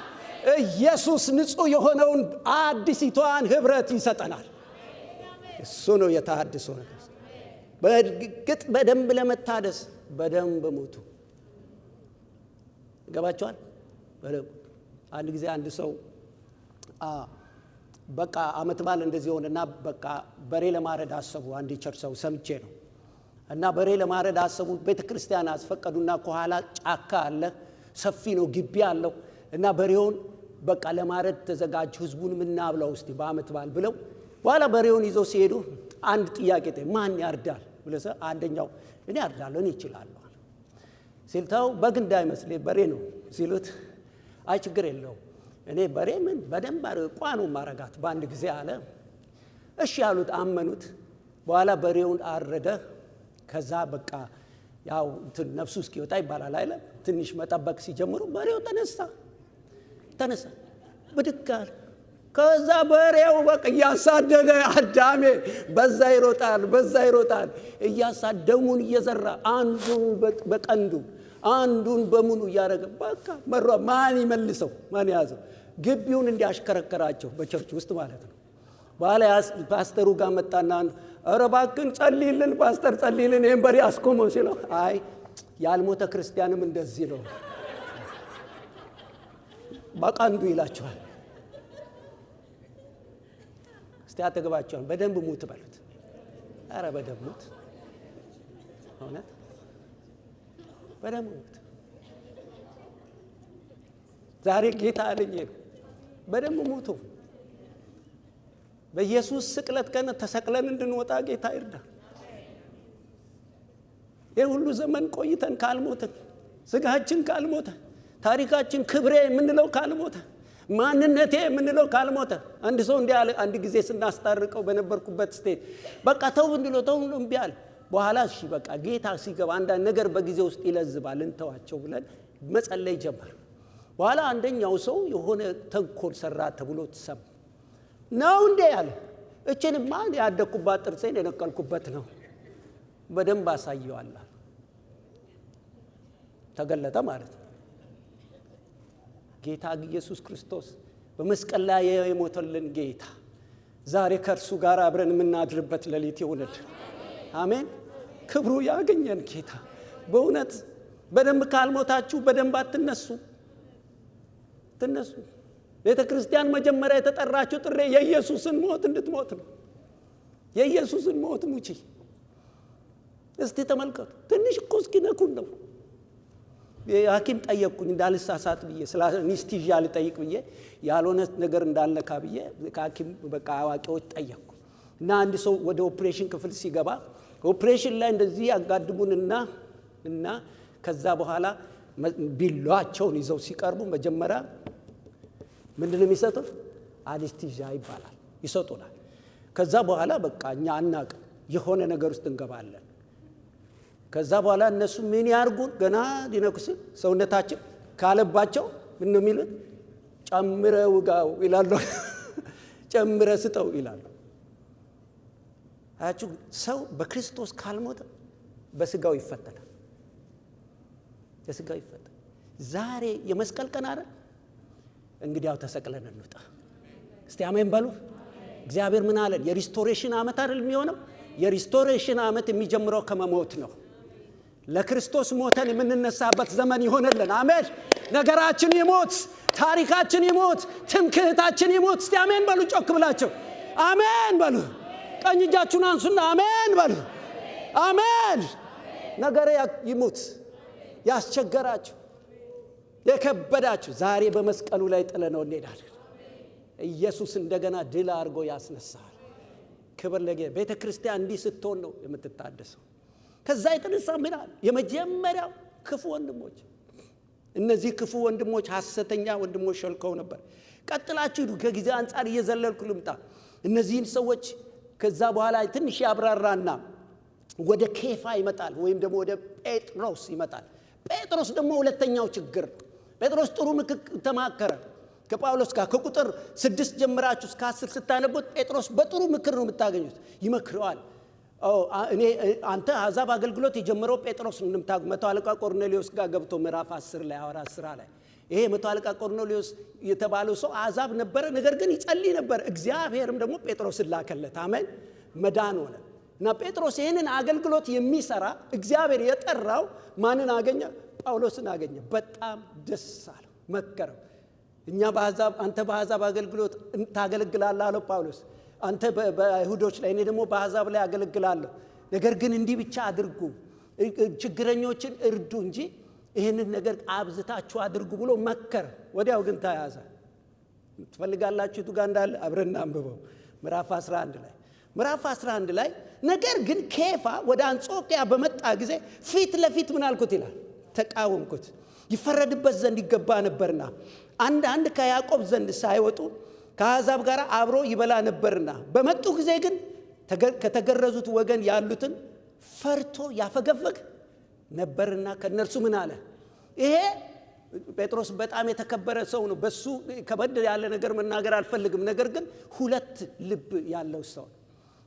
ኢየሱስ ንጹህ የሆነውን አዲሲቷን ህብረት ይሰጠናል። እሱ ነው የተሐድሶ ነገር። በእርግጥ በደንብ ለመታደስ በደንብ ሞቱ። ገባችኋል? አንድ ጊዜ አንድ ሰው በቃ አመት በዓል እንደዚህ ሆነና በቃ በሬ ለማረድ አሰቡ። አንድ ቸርች ሰው ሰምቼ ነው። እና በሬ ለማረድ አሰቡ። ቤተክርስቲያን አስፈቀዱና ከኋላ ጫካ አለ፣ ሰፊ ነው፣ ግቢ አለው። እና በሬውን በቃ ለማረድ ተዘጋጁ። ህዝቡን ምናብላው እስቲ በአመት በዓል ብለው በኋላ በሬውን ይዘው ሲሄዱ አንድ ጥያቄ ማን ያርዳል ብለሰ አንደኛው እኔ ያርዳለሁ እኔ እችላለሁ ሲልታው በግ እንዳይመስል በሬ ነው ሲሉት አይ ችግር የለው እኔ በሬ ምን በደንብ ቋኑ ማረጋት በአንድ ጊዜ አለ። እሺ ያሉት አመኑት። በኋላ በሬውን አረደ። ከዛ በቃ ያው ነፍሱ እስኪወጣ ይባላል አይደል? ትንሽ መጠበቅ ሲጀምሩ በሬው ተነሳ ብድግ አለ። ከዛ በሬው በቃ እያሳደደ አዳሜ በዛ ይሮጣል እያሳደሙን እየዘራ አንዱ በቀንዱ አንዱን በሙሉ እያደረገ በቃ መሯ። ማን ይመልሰው? ማን ያዘው? ግቢውን እንዲያሽከረከራቸው በቸርች ውስጥ ማለት ነው። በኋላ ፓስተሩ ጋር መጣና ኧረ እባክህን ጸልይልን ፓስተር ጸልይልን ይሄን በሬ አስቆመው ሲለው አይ ያልሞተ ክርስቲያንም እንደዚህ ነው በቃ አንዱ ይላቸዋል። እስቲ አጠገባቸውን በደንብ ሙት በሉት። ኧረ በደንብ ሙት፣ እውነት በደንብ ሙት። ዛሬ ጌታ አለኝ በደንብ ሙቱ። በኢየሱስ ስቅለት ቀን ተሰቅለን እንድንወጣ ጌታ ይርዳ። የሁሉ ዘመን ቆይተን ካልሞተን፣ ስጋችን ካልሞተ፣ ታሪካችን ክብሬ የምንለው ካልሞተ፣ ማንነቴ የምንለው ካልሞተ። አንድ ሰው እንዲህ አለ አንድ ጊዜ ስናስታርቀው በነበርኩበት ስቴት በቃ ተው ብንለው ተው ብሎ እምቢ አለ። በኋላ እሺ በቃ ጌታ ሲገባ አንዳንድ ነገር በጊዜ ውስጥ ይለዝባል እንተዋቸው ብለን መጸለይ ጀመር። በኋላ አንደኛው ሰው የሆነ ተንኮል ሰራ ተብሎ ተሰማ ነው እንዴ ያለ። እችንማ ያደኩባት ጥርሴን የነቀልኩበት ነው በደንብ አሳየዋለሁ። ተገለጠ ማለት ነው። ጌታ ኢየሱስ ክርስቶስ በመስቀል ላይ የሞተልን ጌታ ዛሬ ከእርሱ ጋር አብረን የምናድርበት ሌሊት ይሁንልን። አሜን። ክብሩ ያገኘን ጌታ። በእውነት በደንብ ካልሞታችሁ በደንብ አትነሱ። ትነሱ። ቤተ ክርስቲያን መጀመሪያ የተጠራችው ጥሪ የኢየሱስን ሞት እንድትሞት ነው። የኢየሱስን ሞት ሙቺ። እስቲ ተመልከቱ። ትንሽ እኮ እስኪነኩን ነው። ሐኪም ጠየቅኩኝ እንዳልሳሳት ብዬ ስለ አኔስቴዥያ ልጠይቅ ብዬ ያልሆነ ነገር እንዳልነካ ብዬ ከሐኪም በቃ አዋቂዎች ጠየቅኩ። እና አንድ ሰው ወደ ኦፕሬሽን ክፍል ሲገባ ኦፕሬሽን ላይ እንደዚህ ያጋድሙንና ከዛ በኋላ ቢሏቸውን ይዘው ሲቀርቡ መጀመሪያ ምንድነው የሚሰጡት? አኔስቴዥያ ይባላል ይሰጡናል። ከዛ በኋላ በቃ እኛ አናውቅም የሆነ ነገር ውስጥ እንገባለን። ከዛ በኋላ እነሱ ምን ያርጉን? ገና ሊነኩስ ሰውነታችን ካለባቸው ምን ነው የሚሉት? ጨምረ ውጋው ይላሉ። ጨምረ ስጠው ይላሉ። አያችሁ፣ ሰው በክርስቶስ ካልሞተ በስጋው ይፈተናል። በስጋው ይፈተናል። ዛሬ የመስቀል ቀን አይደል? እንግዲያው ተሰቅለን እንውጣ። እስቲ አሜን በሉ። እግዚአብሔር ምን አለን? የሪስቶሬሽን ዓመት አይደል የሚሆነው? የሪስቶሬሽን ዓመት የሚጀምረው ከመሞት ነው። ለክርስቶስ ሞተን የምንነሳበት ዘመን ይሆንልን። አሜን። ነገራችን ይሞት፣ ታሪካችን ይሞት፣ ትምክህታችን ይሞት። እስቲ አሜን በሉ። ጮክ ብላችሁ አሜን በሉ። ቀኝ እጃችሁን አንሱና አሜን በሉ። አሜን። ነገሬ ይሞት። ያስቸገራችሁ የከበዳችሁ ዛሬ በመስቀሉ ላይ ጥለነው እንሄዳለን። ኢየሱስ እንደገና ድል አድርጎ ያስነሳል። ክብር ለጌታ። ቤተ ክርስቲያን እንዲህ ስትሆን ነው የምትታደሰው። ከዛ የተነሳ ምናል የመጀመሪያው ክፉ ወንድሞች፣ እነዚህ ክፉ ወንድሞች ሐሰተኛ ወንድሞች ሸልከው ነበር። ቀጥላችሁ ሂዱ። ከጊዜ አንፃር እየዘለልኩ ልምጣ። እነዚህን ሰዎች ከዛ በኋላ ትንሽ ያብራራና ወደ ኬፋ ይመጣል፣ ወይም ደግሞ ወደ ጴጥሮስ ይመጣል። ጴጥሮስ ደግሞ ሁለተኛው ችግር። ጴጥሮስ ጥሩ ምክር ተማከረ ከጳውሎስ ጋር። ከቁጥር 6 ጀምራችሁ እስከ 10 ስታነቡት ጴጥሮስ በጥሩ ምክር ነው የምታገኙት። ይመክረዋል። እኔ አንተ አሕዛብ አገልግሎት የጀመረው ጴጥሮስ እንደምታውቁ መቶ አለቃ ቆርኔሌዎስ ጋር ገብቶ ምዕራፍ 10 ላይ ሐዋርያት ሥራ ላይ ይሄ መቶ አለቃ ቆርኔሌዎስ የተባለው ሰው አሕዛብ ነበረ፣ ነገር ግን ይጸልይ ነበር። እግዚአብሔርም ደግሞ ጴጥሮስን ላከለት። አሜን። መዳን ሆነ እና ጴጥሮስ ይህንን አገልግሎት የሚሰራ እግዚአብሔር የጠራው ማንን አገኘ? ጳውሎስን አገኘ። በጣም ደስ አለው፣ መከረው። አንተ በአሕዛብ አገልግሎት ታገለግላለህ አለው ጳውሎስ። አንተ በአይሁዶች ላይ፣ እኔ ደግሞ በአሕዛብ ላይ አገለግላለሁ። ነገር ግን እንዲህ ብቻ አድርጉ፣ ችግረኞችን እርዱ እንጂ ይህንን ነገር አብዝታችሁ አድርጉ ብሎ መከረ። ወዲያው ግን ተያዘ። ትፈልጋላችሁ ቱ ጋር እንዳለ አብረን አንብበው ምዕራፍ 11 ላይ ነገር ግን ኬፋ ወደ አንጾኪያ በመጣ ጊዜ ፊት ለፊት ምን አልኩት ይላል? ተቃወምኩት። ይፈረድበት ዘንድ ይገባ ነበርና አንድ ከያዕቆብ ዘንድ ሳይወጡ ከአሕዛብ ጋር አብሮ ይበላ ነበርና በመጡ ጊዜ ግን ከተገረዙት ወገን ያሉትን ፈርቶ ያፈገፈግ ነበርና ከነርሱ ምን አለ? ይሄ ጴጥሮስ በጣም የተከበረ ሰው ነው። በሱ ከበድ ያለ ነገር መናገር አልፈልግም። ነገር ግን ሁለት ልብ ያለው ሰው ነው።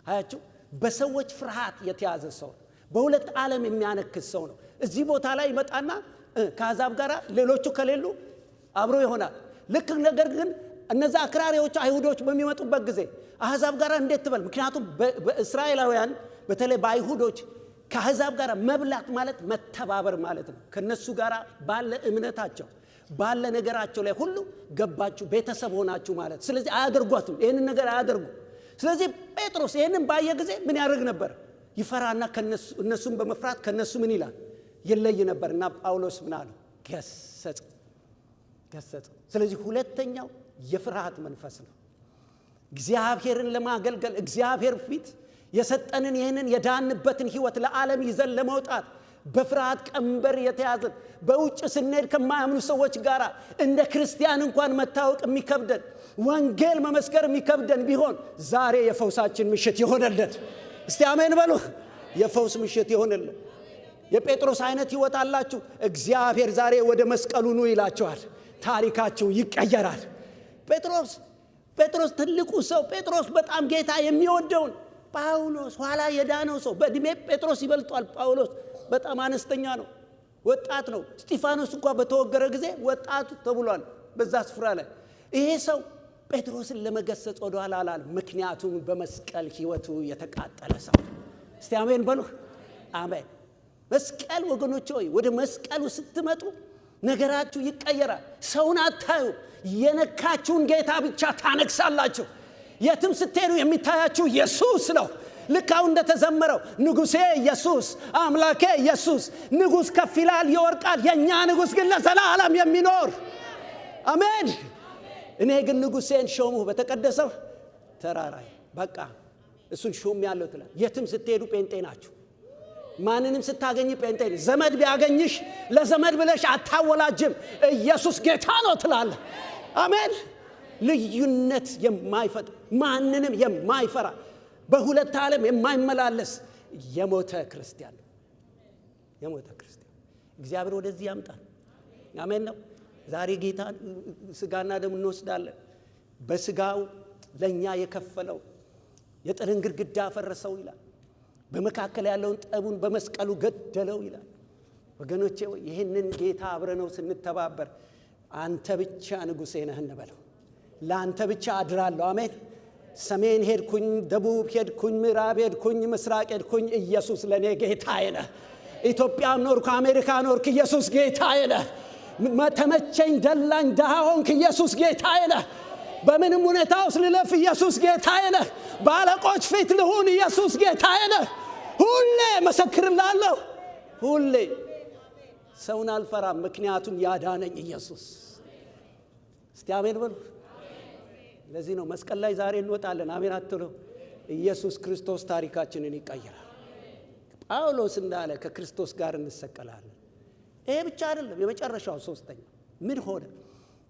አያችሁ፣ በሰዎች ፍርሃት የተያዘ ሰው ነው። በሁለት ዓለም የሚያነክስ ሰው ነው። እዚህ ቦታ ላይ ይመጣና ከአሕዛብ ጋር ሌሎቹ ከሌሉ አብሮ ይሆናል። ልክ ነገር ግን እነዛ አክራሪዎች አይሁዶች በሚመጡበት ጊዜ አሕዛብ ጋር እንዴት ትበል? ምክንያቱም በእስራኤላውያን በተለይ በአይሁዶች ከአሕዛብ ጋር መብላት ማለት መተባበር ማለት ነው። ከነሱ ጋር ባለ እምነታቸው ባለ ነገራቸው ላይ ሁሉ ገባችሁ ቤተሰብ ሆናችሁ ማለት። ስለዚህ አያደርጓትም፣ ይህንን ነገር አያደርጉ። ስለዚህ ጴጥሮስ ይህንን ባየ ጊዜ ምን ያደርግ ነበር? ይፈራና እነሱን በመፍራት ከነሱ ምን ይላል? ይለይ ነበር። እና ጳውሎስ ምን አለው? ገሰጸ። ስለዚህ ሁለተኛው የፍርሃት መንፈስ ነው። እግዚአብሔርን ለማገልገል እግዚአብሔር ፊት የሰጠንን ይህንን የዳንበትን ሕይወት ለዓለም ይዘን ለመውጣት በፍርሃት ቀንበር የተያዘን በውጭ ስንሄድ ከማያምኑ ሰዎች ጋር እንደ ክርስቲያን እንኳን መታወቅ የሚከብደን ወንጌል መመስከር የሚከብደን ቢሆን ዛሬ የፈውሳችን ምሽት ይሆነልን። እስቲ አሜን በሉ። የፈውስ ምሽት ይሆነልን። የጴጥሮስ አይነት ሕይወት አላችሁ። እግዚአብሔር ዛሬ ወደ መስቀሉ ኑ ይላችኋል። ታሪካችሁ ይቀየራል። ጴጥሮስ ትልቁ ሰው፣ ጴጥሮስ በጣም ጌታ የሚወደውን ጳውሎስ ኋላ የዳነው ሰው። በእድሜ ጴጥሮስ ይበልጧል። ጳውሎስ በጣም አነስተኛ ነው፣ ወጣት ነው። እስጢፋኖስ እንኳን በተወገረ ጊዜ ወጣቱ ተብሏል በዛ ስፍራ ላይ። ይሄ ሰው ጴጥሮስን ለመገሰጽ ወደ ኋላ አላለም። ምክንያቱም በመስቀል ሕይወቱ የተቃጠለ ሰው። እስቲ አሜን በሉ። አሜን። መስቀል ወገኖች ሆይ ወደ መስቀሉ ስትመጡ ነገራችሁ ይቀየራል። ሰውን አታዩ፣ የነካችሁን ጌታ ብቻ ታነግሳላችሁ። የትም ስትሄዱ የሚታያችሁ ኢየሱስ ነው። ልክ አሁን እንደተዘመረው ንጉሴ ኢየሱስ፣ አምላኬ ኢየሱስ። ንጉሥ ከፍ ይላል ይወርቃል፣ የእኛ ንጉሥ ግን ለዘላለም የሚኖር አሜን። እኔ ግን ንጉሴን ሾምሁ በተቀደሰው ተራራይ። በቃ እሱን ሾም ያለው ትላል። የትም ስትሄዱ ጴንጤ ናችሁ። ማንንም ስታገኝ ጴንጤ። ዘመድ ቢያገኝሽ ለዘመድ ብለሽ አታወላጅም። ኢየሱስ ጌታ ነው ትላለህ። አሜን። ልዩነት የማይፈጥር ማንንም የማይፈራ በሁለት ዓለም የማይመላለስ የሞተ ክርስቲያን ነው። የሞተ ክርስቲያን እግዚአብሔር ወደዚህ ያምጣል። አሜን ነው። ዛሬ ጌታ ስጋና ደም እንወስዳለን። በስጋው ለኛ የከፈለው የጥልን ግድግዳ ፈረሰው ይላል። በመካከል ያለውን ጠቡን በመስቀሉ ገደለው ይላል። ወገኖቼ ይህንን ጌታ አብረነው ስንተባበር አንተ ብቻ ንጉሴ ነህ እንበለው። ለአንተ ብቻ አድራለሁ። አሜን። ሰሜን ሄድኩኝ፣ ደቡብ ሄድኩኝ፣ ምዕራብ ሄድኩኝ፣ ምስራቅ ሄድኩኝ፣ ኢየሱስ ለኔ ጌታዬ ነህ። ኢትዮጵያም ኖርኩ፣ አሜሪካ ኖርኩ፣ ኢየሱስ ጌታዬ ነህ። ተመቸኝ፣ ደላኝ፣ ደሃ ሆንክ፣ ኢየሱስ ጌታዬ ነህ። በምንም ሁኔታ ውስጥ ልለፍ፣ ኢየሱስ ጌታዬ ነህ። በአለቆች ፊት ልሁን፣ ኢየሱስ ጌታዬ ነህ። ሁሌ መሰክርላለሁ። ሁሌ ሰውን አልፈራም፣ ምክንያቱም ያዳነኝ ኢየሱስ። እስቲ አሜን በሉ። ለዚህ ነው መስቀል ላይ ዛሬ እንወጣለን። አሜን አትሉ? ኢየሱስ ክርስቶስ ታሪካችንን ይቀይራል። ጳውሎስ እንዳለ ከክርስቶስ ጋር እንሰቀላለን። ይሄ ብቻ አይደለም። የመጨረሻው ሶስተኛው ምን ሆነ?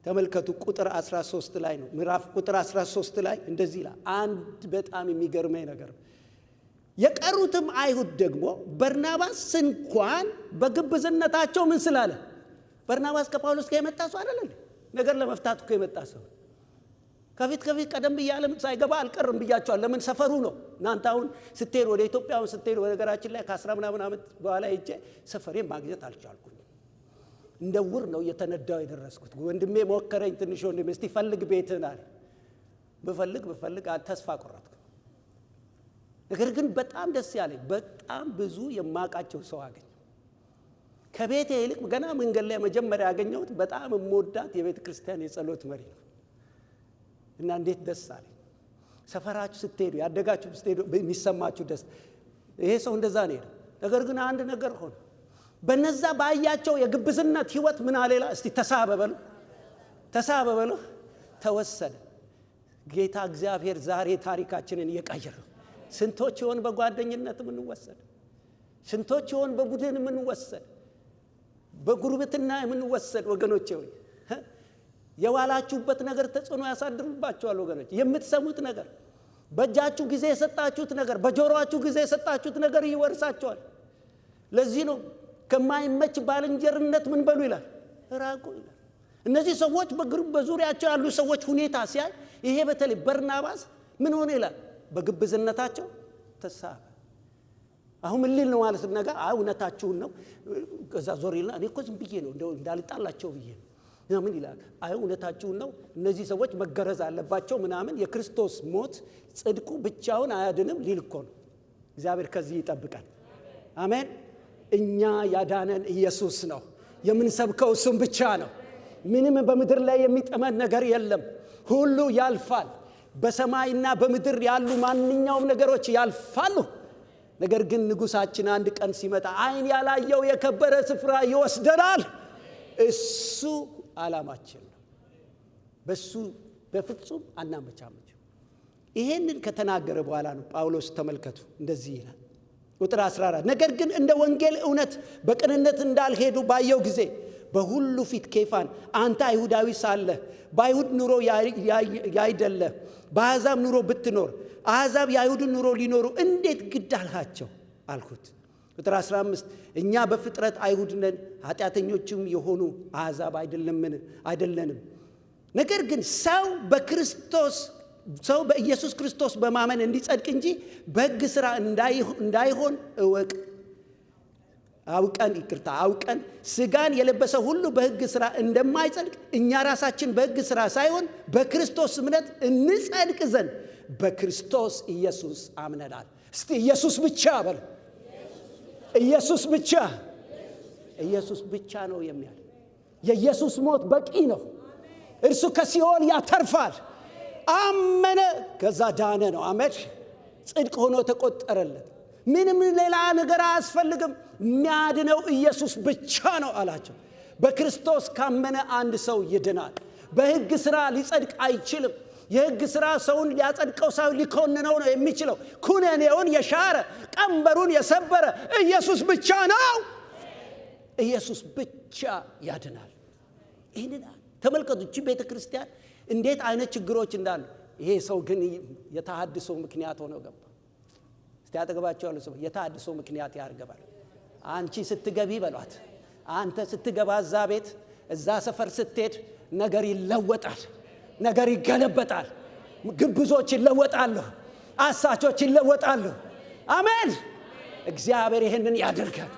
ተመልከቱ። ቁጥር 13 ላይ ነው። ምዕራፍ ቁጥር 13 ላይ እንደዚህ ይላል። አንድ በጣም የሚገርመኝ ነገር፣ የቀሩትም አይሁድ ደግሞ በርናባስ እንኳን በግብዝነታቸው ምን ስላለ፣ በርናባስ ከጳውሎስ ጋር የመጣ ሰው አይደለም፣ ነገር ለመፍታት እኮ የመጣ ሰው። ከፊት ቀደም ብያለም ሳይገባ አልቀርም ብያቸዋል። ለምን? ሰፈሩ ነው። እናንተ አሁን ስትሄዱ ወደ ኢትዮጵያውን ስትሄዱ በነገራችን ላይ ከ10 ምናምን ዓመት በኋላ ሄጄ ሰፈሬን ማግኘት አልቻልኩም። እንደ ውር ነው እየተነዳው የደረስኩት። ወንድሜ ሞከረኝ፣ ትንሽ ወንድሜ እስቲ ፈልግ ቤትህን አለ። ብፈልግ ተስፋ ቆረጥኩ። ነገር ግን በጣም ደስ ያለኝ በጣም ብዙ የማውቃቸው ሰው አገኘ። ከቤቴ ይልቅ ገና መንገድ ላይ መጀመሪያ ያገኘሁት በጣም የምወዳት የቤተ ክርስቲያን የጸሎት መሪ ነው። እና እንዴት ደስ አለኝ። ሰፈራችሁ ስትሄዱ ያደጋችሁ ስትሄዱ የሚሰማችሁ ደስ። ይሄ ሰው እንደዛ ነው ሄደ። ነገር ግን አንድ ነገር ሆነ። በነዛ ባያቸው የግብዝነት ህይወት ምን አለላ እስቲ ተሳበበሉ ተወሰደ። ጌታ እግዚአብሔር ዛሬ ታሪካችንን እየቀየረ ነው። ስንቶች ይሆን በጓደኝነት የምንወሰድ? ስንቶች ይሆን በቡድን የምንወሰድ? በጉርብትና የምንወሰድ? ወገኖቼ ሆይ የዋላችሁበት ነገር ተጽዕኖ ያሳድርባችኋል። ወገኖች የምትሰሙት ነገር፣ በእጃችሁ ጊዜ የሰጣችሁት ነገር፣ በጆሮአችሁ ጊዜ የሰጣችሁት ነገር ይወርሳችኋል። ለዚህ ነው ከማይመች ባልንጀርነት ምን በሉ ይላል፣ ራቁ ይላል። እነዚህ ሰዎች በዙሪያቸው ያሉ ሰዎች ሁኔታ ሲያይ ይሄ በተለይ በርናባስ ምን ሆነ ይላል፣ በግብዝነታቸው ተሳበ። አሁን ምን ሊል ነው ማለት ነገር እውነታችሁን ነው። ከዛ ዞር ይልና እኔ እኮ ዝም ብዬ ነው እንደው እንዳልጣላቸው ብዬ ነው ምን ይላል? እውነታችሁን ነው። እነዚህ ሰዎች መገረዝ አለባቸው ምናምን። የክርስቶስ ሞት ጽድቁ ብቻውን አያድንም ሊል እኮ ነው። እግዚአብሔር ከዚህ ይጠብቃል። አሜን። እኛ ያዳነን ኢየሱስ ነው። የምንሰብከው እሱም ብቻ ነው። ምንም በምድር ላይ የሚጠመን ነገር የለም። ሁሉ ያልፋል። በሰማይና በምድር ያሉ ማንኛውም ነገሮች ያልፋሉ። ነገር ግን ንጉሳችን አንድ ቀን ሲመጣ አይን ያላየው የከበረ ስፍራ ይወስደናል። እሱ ዓላማችን ነው። በሱ በፍጹም አናመቻመችም። ይሄንን ከተናገረ በኋላ ነው ጳውሎስ ተመልከቱ እንደዚህ ይላል ቁጥር 14 ነገር ግን እንደ ወንጌል እውነት በቅንነት እንዳልሄዱ ባየው ጊዜ በሁሉ ፊት ኬፋን አንተ አይሁዳዊ ሳለህ በአይሁድ ኑሮ ያይደለ በአሕዛብ ኑሮ ብትኖር አሕዛብ የአይሁድን ኑሮ ሊኖሩ እንዴት ግድ አልሃቸው አልኩት። ቁጥር 15 እኛ በፍጥረት አይሁድ ነን ኃጢአተኞችም የሆኑ አሕዛብ አይደለንም። ነገር ግን ሰው በኢየሱስ ክርስቶስ በማመን እንዲጸድቅ እንጂ በሕግ ሥራ እንዳይሆን አውቀን ሥጋን የለበሰ ሁሉ በሕግ ሥራ እንደማይጸድቅ እኛ ራሳችን በሕግ ሥራ ሳይሆን በክርስቶስ እምነት እንጸድቅ ዘንድ በክርስቶስ ኢየሱስ አምነናል። እስቲ ኢየሱስ ብቻ በል። ኢየሱስ ብቻ። ኢየሱስ ብቻ ነው የሚያል። የኢየሱስ ሞት በቂ ነው። እርሱ ከሲኦል ያተርፋል። አመነ፣ ከዛ ዳነ ነው። አሜን። ጽድቅ ሆኖ ተቆጠረለት። ምንም ሌላ ነገር አያስፈልግም። የሚያድነው ኢየሱስ ብቻ ነው አላቸው። በክርስቶስ ካመነ አንድ ሰው ይድናል። በሕግ ሥራ ሊጸድቅ አይችልም። የሕግ ሥራ ሰውን ሊያጸድቀው ሳይሆን ሊኮንነው ነው የሚችለው። ኩነኔውን የሻረ ቀንበሩን የሰበረ ኢየሱስ ብቻ ነው። ኢየሱስ ብቻ ያድናል። ይህንን ተመልከቱ። እቺ ቤተ ክርስቲያን እንዴት አይነት ችግሮች እንዳሉ። ይሄ ሰው ግን የተሐድሶ ምክንያት ሆኖ ገባ። እስቲ አጠገባቸው ያሉ ሰው የተሐድሶ ምክንያት ያርገባል። አንቺ ስትገቢ በሏት፣ አንተ ስትገባ እዛ ቤት እዛ ሰፈር ስትሄድ ነገር ይለወጣል፣ ነገር ይገለበጣል። ግብዞች ይለወጣሉ፣ አሳቾች ይለወጣሉ። አሜን። እግዚአብሔር ይህንን ያደርጋል።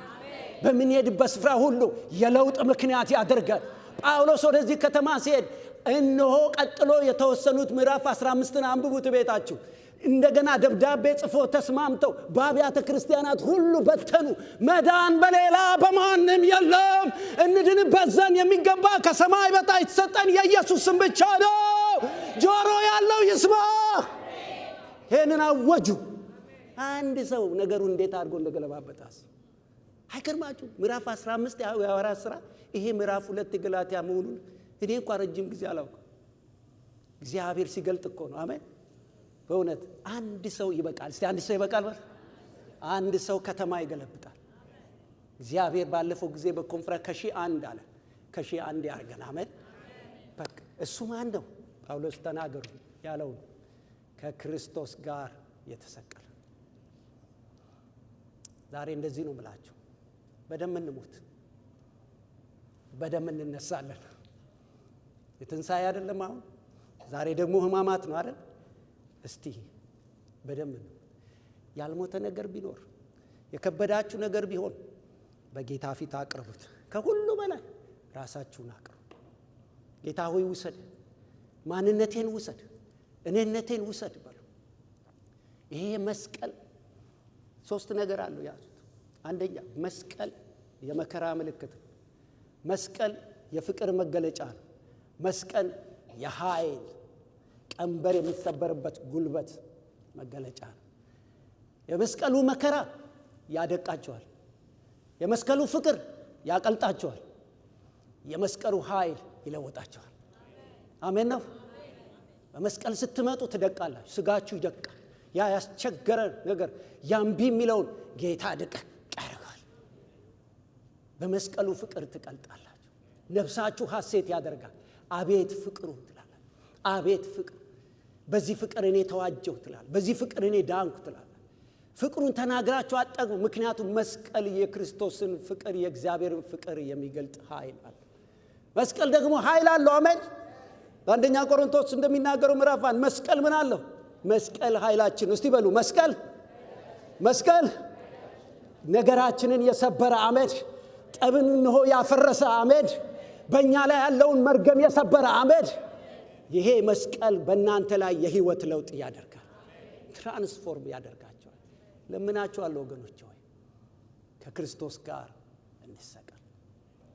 በምንሄድበት ስፍራ ሁሉ የለውጥ ምክንያት ያደርጋል። ጳውሎስ ወደዚህ ከተማ ሲሄድ እነሆ ቀጥሎ የተወሰኑት ምዕራፍ 15ን አንብቡት ቤታችሁ። እንደገና ደብዳቤ ጽፎ ተስማምተው በአብያተ ክርስቲያናት ሁሉ በተኑ። መዳን በሌላ በማንም የለም፣ እንድንበት ዘንድ የሚገባ ከሰማይ በታች የተሰጠን የኢየሱስ ስም ብቻ ነው። ጆሮ ያለው ይስማ። ይህንን አወጁ። አንድ ሰው ነገሩ እንዴት አድርጎ እንደገለባበጣስ አይገርማችሁ? ምዕራፍ 15 የሐዋርያት ሥራ፣ ይሄ ምዕራፍ 2 የገላትያ መሆኑን እኔ እንኳን ረጅም ጊዜ አላውቅም። እግዚአብሔር ሲገልጥ እኮ ነው። አሜን። በእውነት አንድ ሰው ይበቃል። እስቲ አንድ ሰው ይበቃል በል። አንድ ሰው ከተማ ይገለብጣል። እግዚአብሔር ባለፈው ጊዜ በኮንፈረንስ ከ1,000 አለ። ከ1,000 ያርገን። አሜን። በቃ እሱ ማን ነው? ጳውሎስ ተናገሩ ያለው ከክርስቶስ ጋር የተሰቀለ። ዛሬ እንደዚህ ነው የምላችሁ። በደም እንሞት፣ በደም እንነሳለን። የትንሣኤ አይደለም አሁን። ዛሬ ደግሞ ሕማማት ነው አይደል? እስቲ በደም ያልሞተ ነገር ቢኖር የከበዳችሁ ነገር ቢሆን በጌታ ፊት አቅርቡት። ከሁሉ በላይ ራሳችሁን አቅርቡ። ጌታ ሆይ ውሰድ፣ ማንነቴን ውሰድ፣ እኔነቴን ውሰድ በሉ። ይሄ መስቀል 3 ነገር አለው ያዙት። አንደኛ መስቀል የመከራ ምልክት ነው። መስቀል የፍቅር መገለጫ ነው። መስቀል የኃይል ቀንበር የሚሰበርበት ጉልበት መገለጫ ነው። የመስቀሉ መከራ ያደቃቸዋል። የመስቀሉ ፍቅር ያቀልጣቸዋል። የመስቀሉ ኃይል ይለወጣቸዋል። አሜን ነው። በመስቀል ስትመጡ ትደቃላችሁ። ስጋችሁ ይደቃል። ያ ያስቸገረ ነገር ያምቢ የሚለውን ጌታ ደቀቅ ያደርጋል። በመስቀሉ ፍቅር ትቀልጣላችሁ። ነፍሳችሁ ሐሴት ያደርጋል። አቤት ፍቅሩ ትላለህ። አቤት ፍቅር፣ በዚህ ፍቅር እኔ ተዋጀሁ ትላለህ። በዚህ ፍቅር እኔ ዳንኩ ትላለህ። ፍቅሩን ተናግራችሁ አጠግቡ። ምክንያቱም መስቀል የክርስቶስን ፍቅር የእግዚአብሔርን ፍቅር የሚገልጥ ኃይል አለ። መስቀል ደግሞ ኃይል አለው። አሜን። በአንደኛ ቆሮንቶስ እንደሚናገረው ምዕራፍ 1 መስቀል ምን አለው? መስቀል ኃይላችን። እስቲ በሉ መስቀል መስቀል ነገራችንን የሰበረ አሜን። ጠብን ነው ያፈረሰ አሜን። በእኛ ላይ ያለውን መርገም የሰበረ አሜን። ይሄ መስቀል በእናንተ ላይ የህይወት ለውጥ ያደርጋል፣ ትራንስፎርም ያደርጋቸዋል። ለምናችኋለሁ ወገኖች ሆይ ከክርስቶስ ጋር እንሰቀል።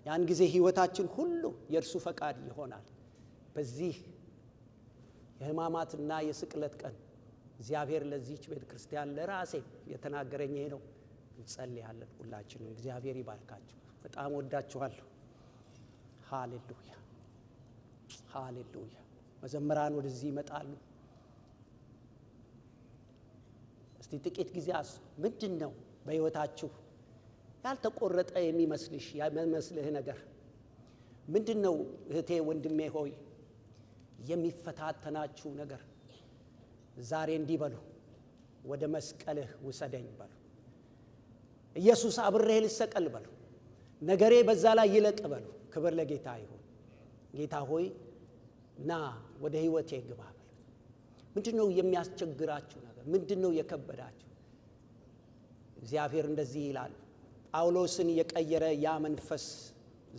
ያን ጊዜ ህይወታችን ሁሉ የእርሱ ፈቃድ ይሆናል። በዚህ የሕማማትና የስቅለት ቀን እግዚአብሔር ለዚህች ቤተ ክርስቲያን ለራሴ የተናገረኝ ይሄ ነው። እንጸልያለን ሁላችንም። እግዚአብሔር ይባርካችሁ። በጣም ወዳችኋለሁ። ሃሌሉያ ሃሌሉያ። መዘምራን ወደዚህ ይመጣሉ። እስቲ ጥቂት ጊዜ ምንድነው በህይወታችሁ ያልተቆረጠ የሚመስልህ ነገር ምንድነው? እህቴ ወንድሜ ሆይ የሚፈታተናችሁ ነገር ዛሬ እንዲበሉ ወደ መስቀልህ ውሰደኝ በሉ። ኢየሱስ አብሬህ ልሰቀል በሉ። ነገሬ በዛ ላይ ይለቅ በሉ። ክብር ለጌታ ይሁን። ጌታ ሆይ ና ወደ ህይወቴ ግባ በሉ። ምንድነው የሚያስቸግራችሁ ነገር? ምንድነው የከበዳችሁ? እግዚአብሔር እንደዚህ ይላል፣ ጳውሎስን የቀየረ ያ መንፈስ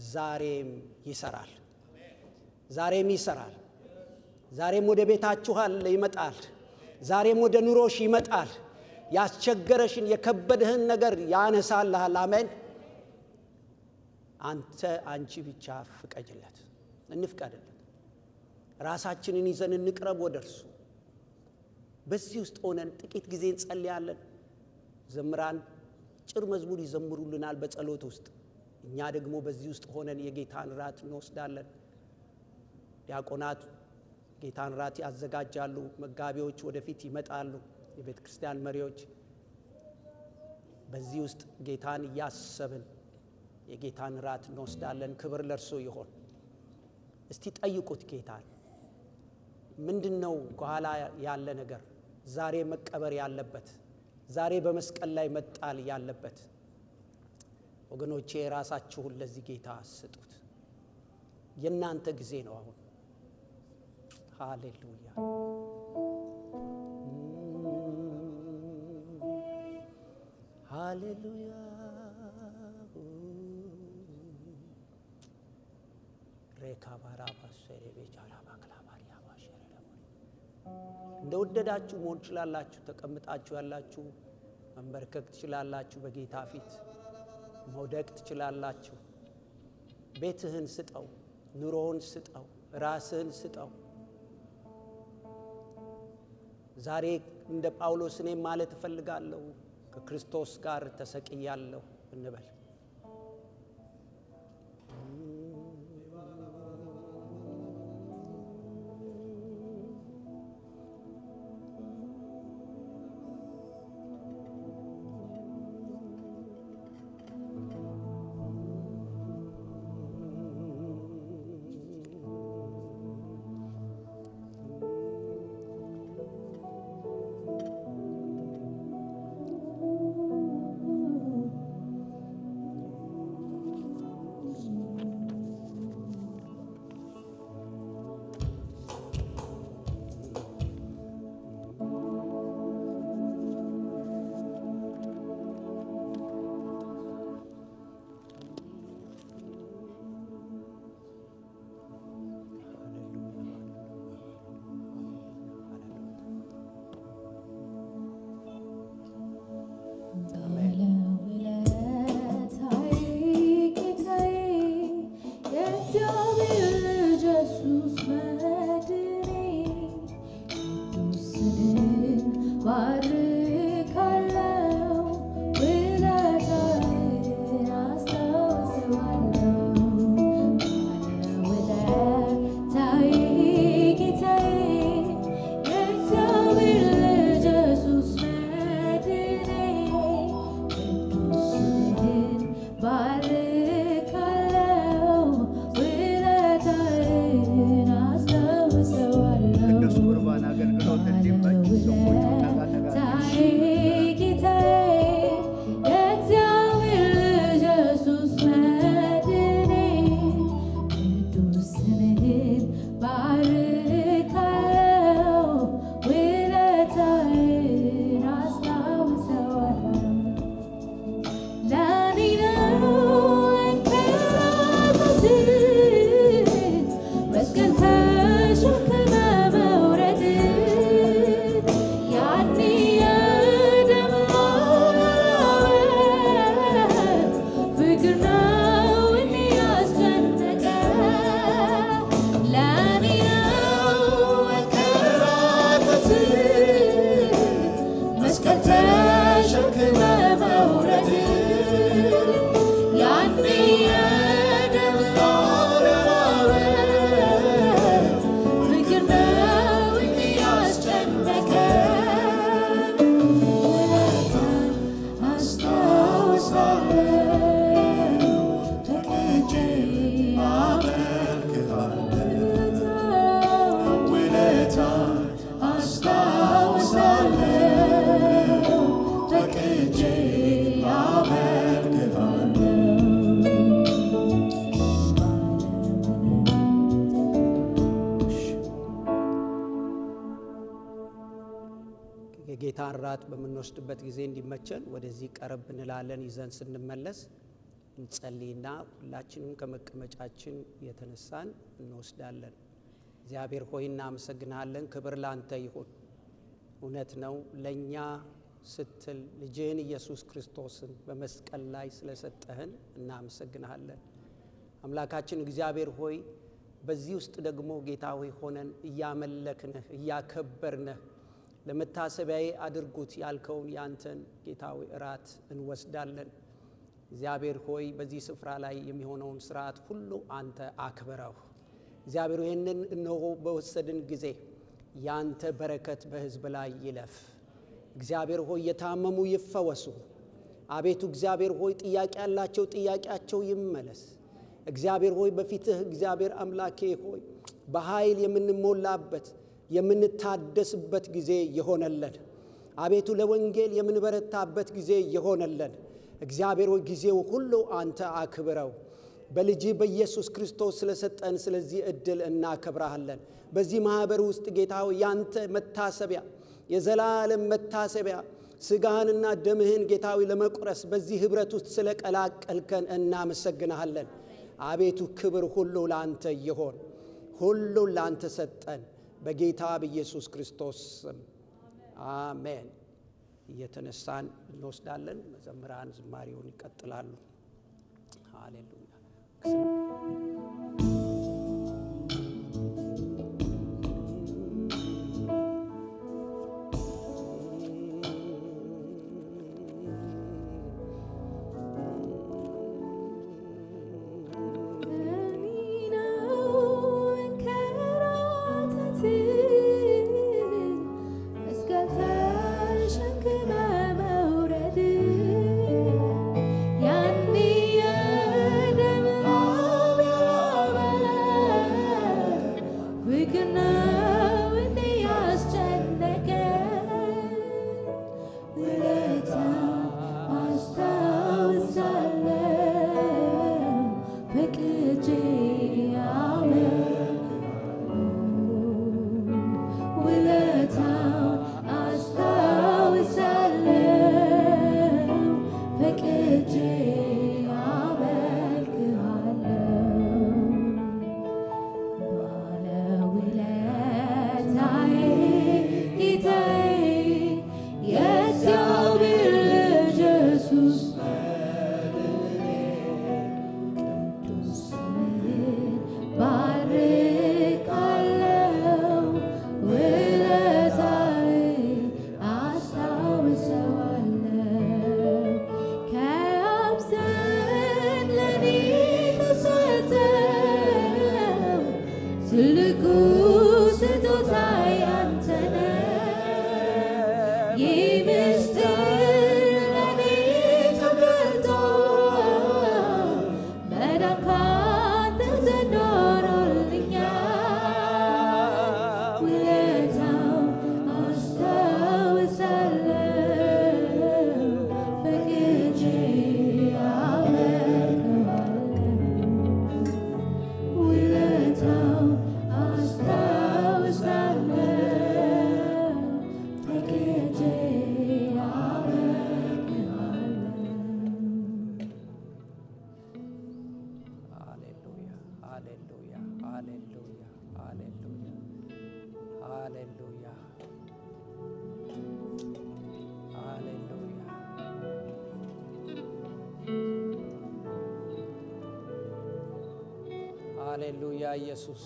ዛሬም ይሰራል። ዛሬም ይሰራል። ዛሬም ወደ ቤታችሁ ይመጣል። ዛሬም ወደ ኑሮሽ ይመጣል። ያስቸገረሽን የከበደህን ነገር ያነሳልሃል። አሜን። አንቺ ብቻ ፍቀጅለት፣ እንፍቀድለት። ራሳችንን ይዘን እንቅረብ ወደ እርሱ። በዚህ ውስጥ ሆነን ጥቂት ጊዜ እንጸልያለን። ዘምራን ጭር መዝሙር ይዘምሩልናል በጸሎት ውስጥ። እኛ ደግሞ በዚህ ውስጥ ሆነን የጌታን ራት እንወስዳለን። ዲያቆናት ጌታን ራት ያዘጋጃሉ። መጋቢዎች ወደፊት ይመጣሉ። የቤተ ክርስቲያን መሪዎች በዚህ ውስጥ ጌታን እያሰብን የጌታን ራት እንወስዳለን። ክብር ለእርሱ ይሁን። እስቲ ጠይቁት ጌታን። ምንድነው ከኋላ ያለ ነገር ዛሬ መቀበር ያለበት? ዛሬ በመስቀል ላይ መጣል ያለበት? ወገኖቼ ራሳችሁን ለዚህ ጌታ ስጡት። የእናንተ ጊዜ ነው አሁን። ሃሌሉያ ሃሌሉያ። እንደወደዳችሁ መሆን ትችላላችሁ። ተቀምጣችሁ ያላችሁ መንበርከክ ትችላላችሁ። በጌታ ፊት መውደቅ ትችላላችሁ። ቤትህን ስጠው፣ ኑሮውን ስጠው፣ ራስህን ስጠው። ዛሬ እንደ ጳውሎስ እኔ ማለት እፈልጋለሁ ከክርስቶስ ጋር ተሰቅያለሁ እንበል። የጌታን ራት በምንወስድበት ጊዜ እንዲመቸን ወደዚህ ቀረብ እንላለን። ይዘን ስንመለስ እንጸልይና ሁላችንም ከመቀመጫችን የተነሳን እንወስዳለን። እግዚአብሔር ሆይ እናመሰግናለን። ክብር ላንተ ይሁን። እውነት ነው፣ ለኛ ስትል ልጅህን ኢየሱስ ክርስቶስን በመስቀል ላይ ስለሰጠህን እናመሰግናለን። አምላካችን እግዚአብሔር ሆይ በዚህ ውስጥ ደግሞ ጌታ ሆይ ሆነን እያመለክንህ እያከበርንህ ለመታሰቢያዬ አድርጉት ያልከውን ያንተን ጌታ ሆይ እራት እንወስዳለን። እግዚአብሔር ሆይ በዚህ ስፍራ ላይ የሚሆነውን ስርዓት ሁሉ አንተ አክብረው። እግዚአብሔር ይህንን እነሆ በወሰድን ጊዜ ያንተ በረከት በሕዝብ ላይ ይለፍ። እግዚአብሔር ሆይ የታመሙ ይፈወሱ። አቤቱ እግዚአብሔር ሆይ ጥያቄ ያላቸው ጥያቄያቸው ይመለስ። እግዚአብሔር ሆይ በፊትህ እግዚአብሔር አምላኬ ሆይ በኃይል የምንሞላበት የምንታደስበት ጊዜ ይሆነልን። አቤቱ ለወንጌል የምንበረታበት ጊዜ ይሆነልን። እግዚአብሔር ሆይ ጊዜው ሁሉ አንተ አክብረው። በልጅ በኢየሱስ ክርስቶስ ስለሰጠን ስለዚህ እድል እናከብራለን። በዚህ ማህበር ውስጥ ጌታ ሆይ ያንተ መታሰቢያ የዘላለም መታሰቢያ ስጋህንና ደምህን ጌታ ሆይ ለመቁረስ በዚህ ህብረት ውስጥ ስለቀላቀልከን እናመሰግናለን። አቤቱ ክብር ሁሉ ላንተ ይሆን። ሁሉ ላንተ ሰጠን በጌታ በኢየሱስ ክርስቶስ ስም አሜን። እየተነሳን እንወስዳለን። መዘምራን ዝማሬውን ይቀጥላሉ። ሃሌሉያ። ሃሌሉያ። ኢየሱስ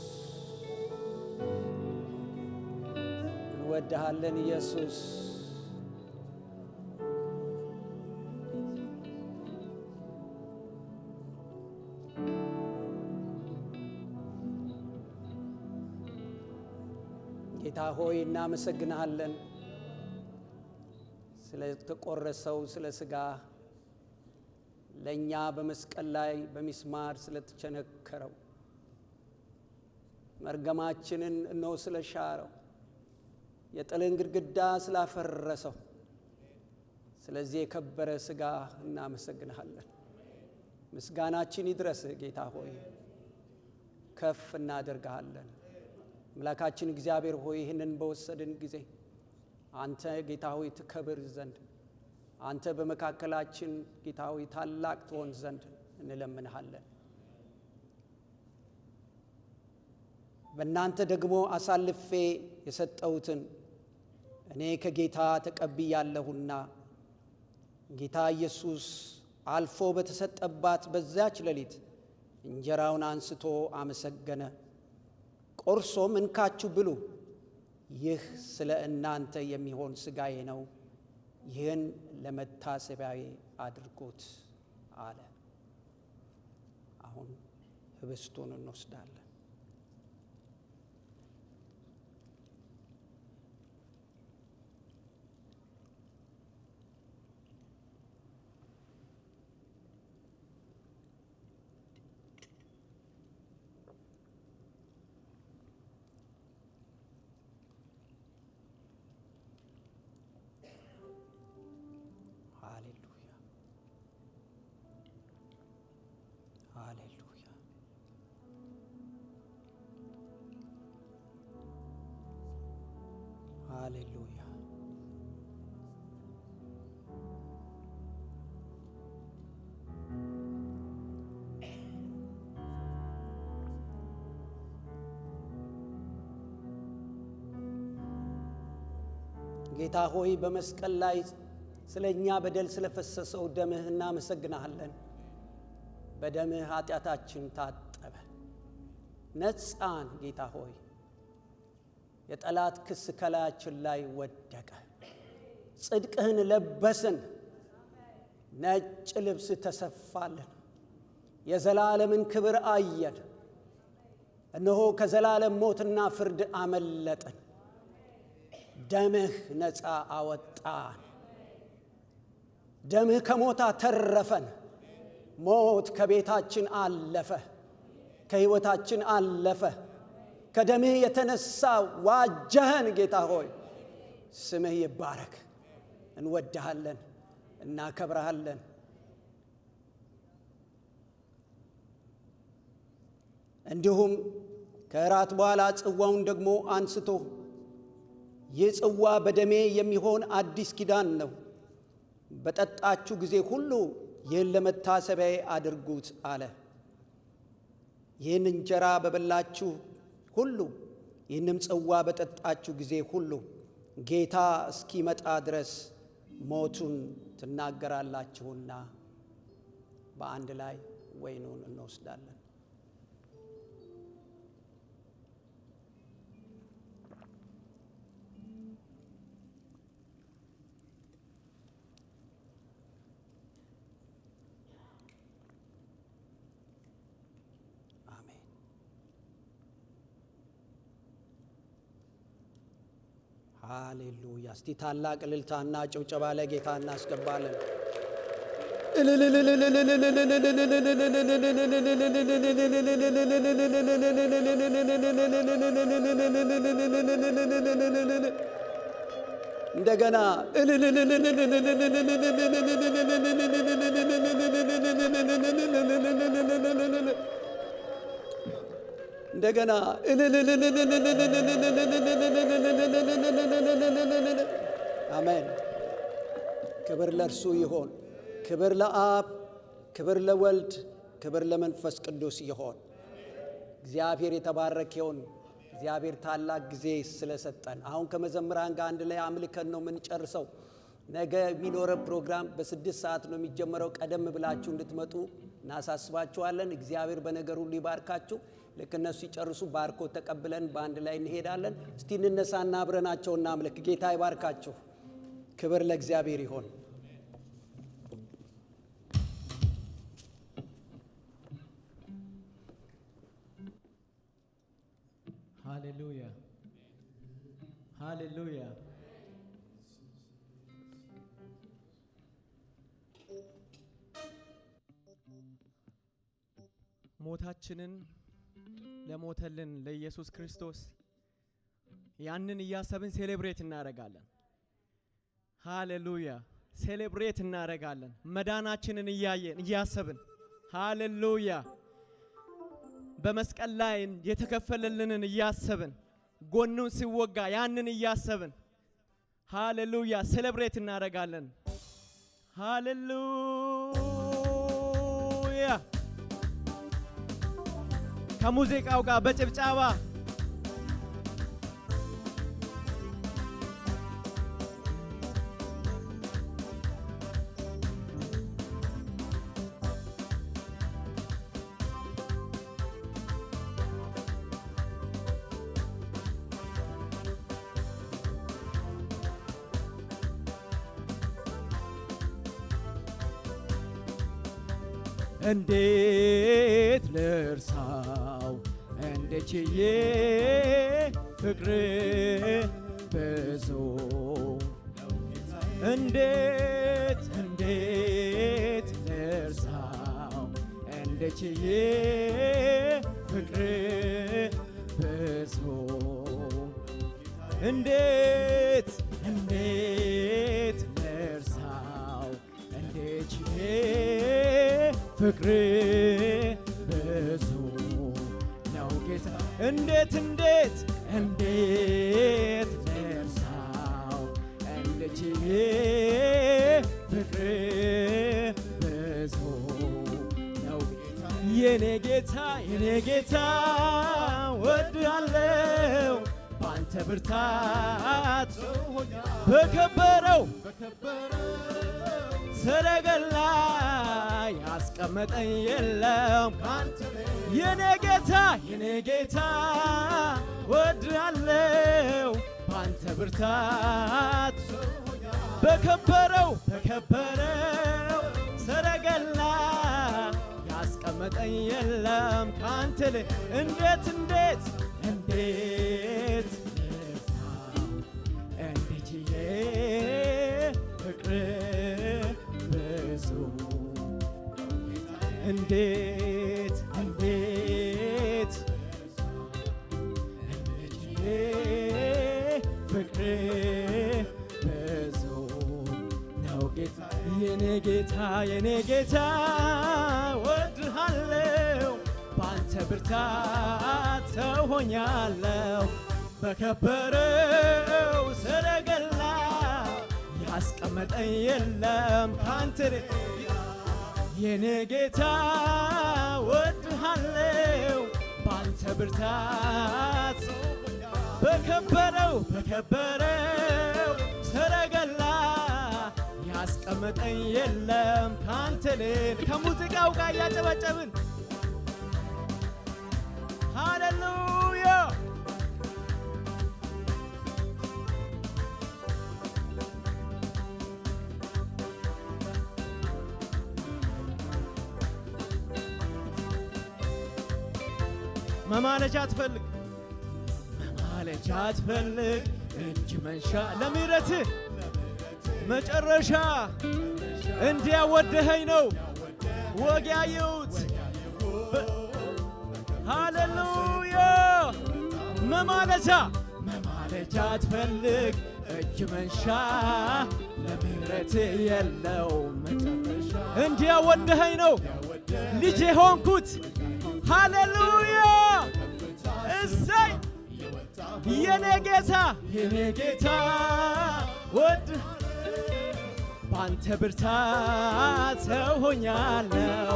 እንወድሃለን። ኢየሱስ ጌታ ሆይ እናመሰግንሃለን ስለ ተቆረሰው ስለ ስጋ ለኛ በመስቀል ላይ በሚስማር ስለተቸነከረው መርገማችንን እነሆ ስለሻረው የጥልን ግድግዳ ስላፈረሰው ስለዚህ የከበረ ሥጋ እናመሰግንሃለን። ምስጋናችን ይድረስ ጌታ ሆይ ከፍ እናደርግሃለን። አምላካችን እግዚአብሔር ሆይ ይህንን በወሰድን ጊዜ አንተ ጌታ ሆይ ትከብር ዘንድ አንተ በመካከላችን ጌታ ሆይ ታላቅ ትሆን ዘንድ እንለምንሃለን። በእናንተ ደግሞ አሳልፌ የሰጠሁትን እኔ ከጌታ ተቀብያለሁና ጌታ ኢየሱስ አልፎ በተሰጠባት በዛች ሌሊት እንጀራውን አንስቶ አመሰገነ፣ ቆርሶም እንካችሁ ብሉ፣ ይህ ስለ እናንተ የሚሆን ሥጋዬ ነው፣ ይህን ለመታሰቢያዬ አድርጉት አለ። አሁን ህብስቱን እንወስዳለን። ሃሌሉያ ሃሌሉያ። ጌታ ሆይ በመስቀል ላይ ስለኛ በደል ስለፈሰሰው ደምህ እናመሰግናለን። በደምህ ኃጢአታችን ታጠበ፣ ነጻን። ጌታ ሆይ የጠላት ክስ ከላያችን ላይ ወደቀ፣ ጽድቅህን ለበስን፣ ነጭ ልብስ ተሰፋልን፣ የዘላለምን ክብር አየን። እነሆ ከዘላለም ሞትና ፍርድ አመለጥን። ደምህ ነፃ አወጣን። ደምህ ከሞት አተረፈን። ሞት ከቤታችን አለፈ፣ ከሕይወታችን አለፈ። ከደምህ የተነሳ ዋጀህን። ጌታ ሆይ ስምህ ይባረክ። እንወድሃለን፣ እናከብረሃለን። እንዲሁም ከእራት በኋላ ጽዋውን ደግሞ አንስቶ ይህ ጽዋ በደሜ የሚሆን አዲስ ኪዳን ነው፣ በጠጣችሁ ጊዜ ሁሉ ይህን ለመታሰቢያዬ አድርጉት አለ። ይህን እንጀራ በበላችሁ ሁሉ ይህንም ጽዋ በጠጣችሁ ጊዜ ሁሉ ጌታ እስኪመጣ ድረስ ሞቱን ትናገራላችሁና። በአንድ ላይ ወይኑን እንወስዳለን። ሃሌሉያ። እስቲ ታላቅ እልልታና ጭብጨባ ለጌታ እናስገባለን። እንደገና እንደገና አሜን። ክብር ለእርሱ ይሆን። ክብር ለአብ፣ ክብር ለወልድ፣ ክብር ለመንፈስ ቅዱስ ይሆን። እግዚአብሔር የተባረከ ይሁን። እግዚአብሔር ታላቅ ጊዜ ስለሰጠን አሁን ከመዘምራን ጋር አንድ ላይ አምልከን ነው የምንጨርሰው። ነገ የሚኖረው ፕሮግራም በ6 ሰዓት ነው የሚጀመረው። ቀደም ብላችሁ እንድትመጡ እናሳስባችኋለን። እግዚአብሔር በነገር ሁሉ ይባርካችሁ። ልክ እነሱ ሲጨርሱ ባርኮ ተቀብለን በአንድ ላይ እንሄዳለን። እስቲ እንነሳና አብረናቸው እናምልክ። ጌታ ይባርካችሁ። ክብር ለእግዚአብሔር ይሁን። ሃሌሉያ ሃሌሉያ። ሞታችንን ለሞተልን ለኢየሱስ ክርስቶስ ያንን እያሰብን ሴሌብሬት እናደርጋለን። ሃሌሉያ ሴሌብሬት እናደርጋለን። መዳናችንን እያሰብን ሃሌሉያ በመስቀል ላይ የተከፈለልንን እያሰብን ጎኑን ሲወጋ ያንን እያሰብን ሃሌሉያ ሴሌብሬት እናደርጋለን። ሃሌሉያ ከሙዚቃው ጋር በጭብጨባ እንዴት ልርሳው እንደችዬ ፍቅር ብዙ እንዴት ልርሳው እንደችዬ ፍቅር ብዙ እንዴት ልርሳው እንደችዬ ፍቅር ብዙ ነው ጌታ እንዴት ልርሳው እንደችዬ ፍቅር ብዙ ነው የኔ ጌታ ወድሃለው ባንተ ብርታት በከበረው ሰረገላ ያስቀመጠኝ የለም የኔ ጌታ ወድሃለው ባንተ ብርታት በከበረው ሰረገላ ያስቀመጠኝ የለም ካንተ እንዴት እንደችዬ ፍቅር ብዙ እንዴት ፍቅር ብዙ ነው ጌታ የኔ ጌታ ወድሃለው ባንተ ብርታት ሆኛለው በከበረው ሰረገላ ያስቀመጠኝ የለም ካንተ የኔ ጌታ ወድሃለው ባንተ ብርታት በከበረው ሰረገላ ያስቀመጠኝ የለም ካንተ ሌላ ከሙዚቃው ጋር እያጨበጨብን ሃሌሉያ መማለጃ አትፈልግ እጅ መንሻ ለምህረት መጨረሻ እንዲያወደኸኝ ነው ወግ ያየሁት ሃሌሉያ መማለጃ አትፈልግ እጅ መንሻ ለምህረት የለው መጨረሻ እንዲያወደኸኝ ነው ልጅ ሆንኩት ሃሌሉያ እሰይ የኔ ጌታ ወድ ባንተ ብርታት ሰው ሆኛለሁ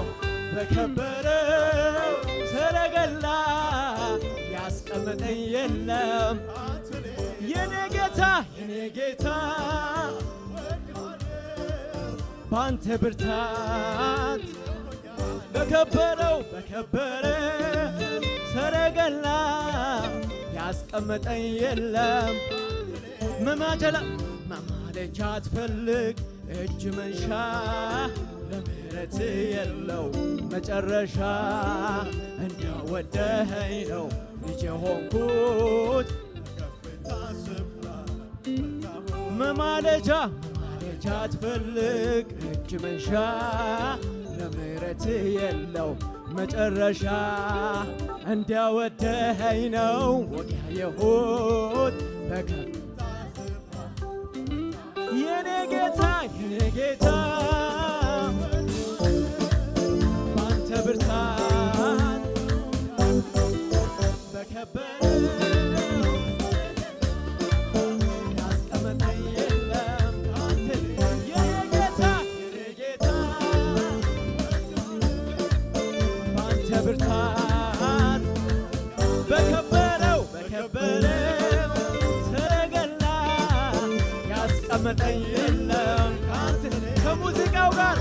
በከበረው ሰረገላ ያስቀመጠኝ የለም የኔ ጌታ ባንተ ብርታት በከበረው ሰረገላ ያስቀመጠኝ የለም መማለጃ አትፈልግ እጅ መንሻ ለምህረት የለው መጨረሻ እንዳወደኸኝ ነው ልጅ ሆንኩት መማለጃ አትፈልግ እጅ መንሻ እንደ ምሕረት የለው መጨረሻ እንዲያወደኸኝ ነው ወዲያ የሆት በከፍታ ስፍራ የኔ ጌታ ባንተ ብርታት በከበረው ያስቀመጠኝ የለም አንተ የኔ ጌታ ባንተ ብርታት በከበረው ሰረገላ ያስቀመጠኝ የለም አንተ ከሙዚቃው ጋር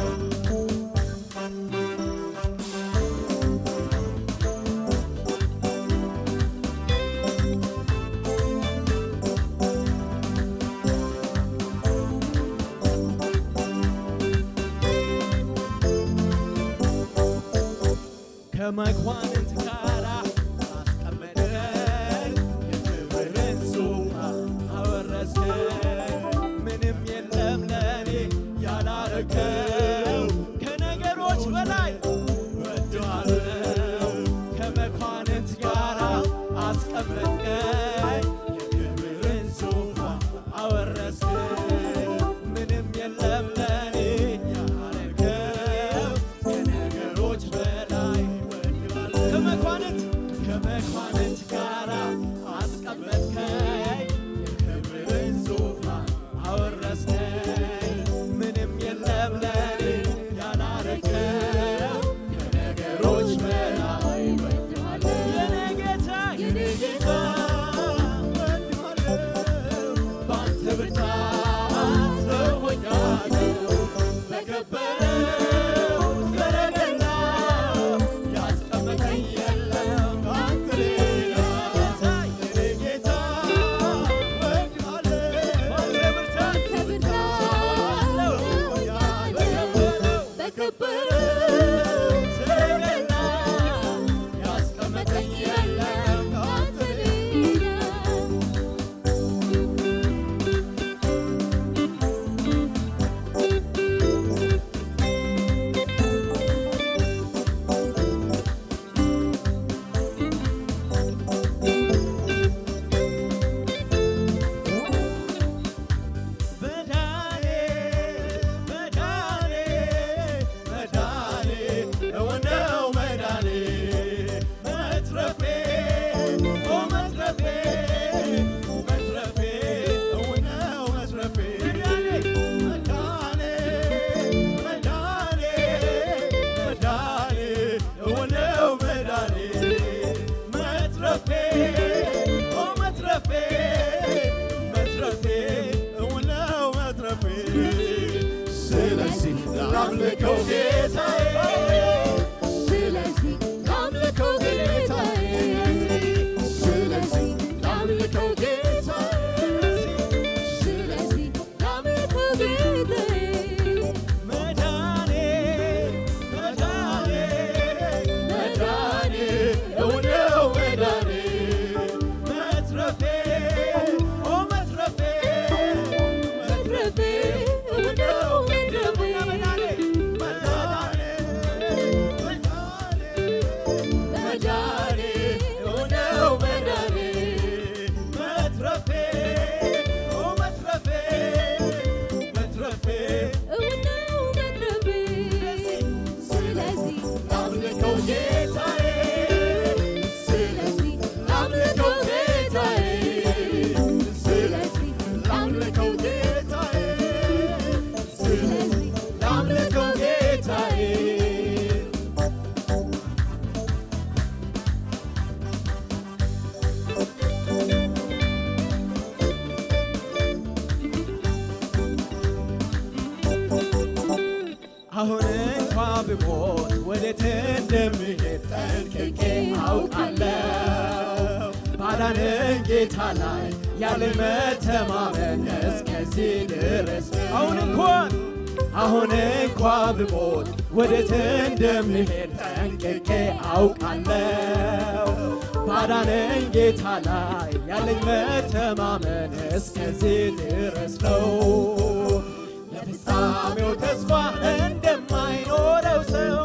ከመኳንንት ጋር አስቀመጠኝ የክብርን ዙፋን አወረስከኝ ምንም የለም ለኔ ያላረከው ከነገሮች በላይ ወድሃለው ከመኳንንት ጋር አስቀመጥከኝ የክብርን ዙፋን አወረስከኝ ምንም የለም ለኔ ያላረከው ከነገሮች በላይ ከመኳንንት ጋር አስቀመጥከኝ የክብርን ዙፋን አወረስከኝ ምንም የለም ለኔ ያላረከው ከነገሮች በላይ የኔ ጌታ ባንተ ብርታት ሆኛለሁ በከበረው ሰረገላ ያስቀመጠኝ የለም አንተ ሌላ የኔ ጌታ ባንተ ብርታት በከበረው ሰረገላ ያስቀመጠኝ የለም አንተ ሌላ ስለዚህ ላምልከው ጌታዬ ስለዚህ ላምልከው ጌታዬ ስለዚህ ላምልከው ጌታዬ ስለዚህ ላምልከው ጌታዬ መዳኔ እውነው መዳኔ መትረፌ አሁን እንኳ ብሞት ወዴት እንደምሄድ ጠንቅቄ አውቃለሁ። ባዳነኝ ጌታ ላይ ያለኝ መተማመን እስከዚህ ድረስ አሁን እንኳ ብሞት ወዴት እንደምሄድ ጠንቅቄ አውቃለሁ። ባዳነኝ ጌታ ላይ ያለኝ መተማመን እስከዚህ ድረስ ነው። ለፍጻሜው ተስፋ እንደማይኖረው ሰው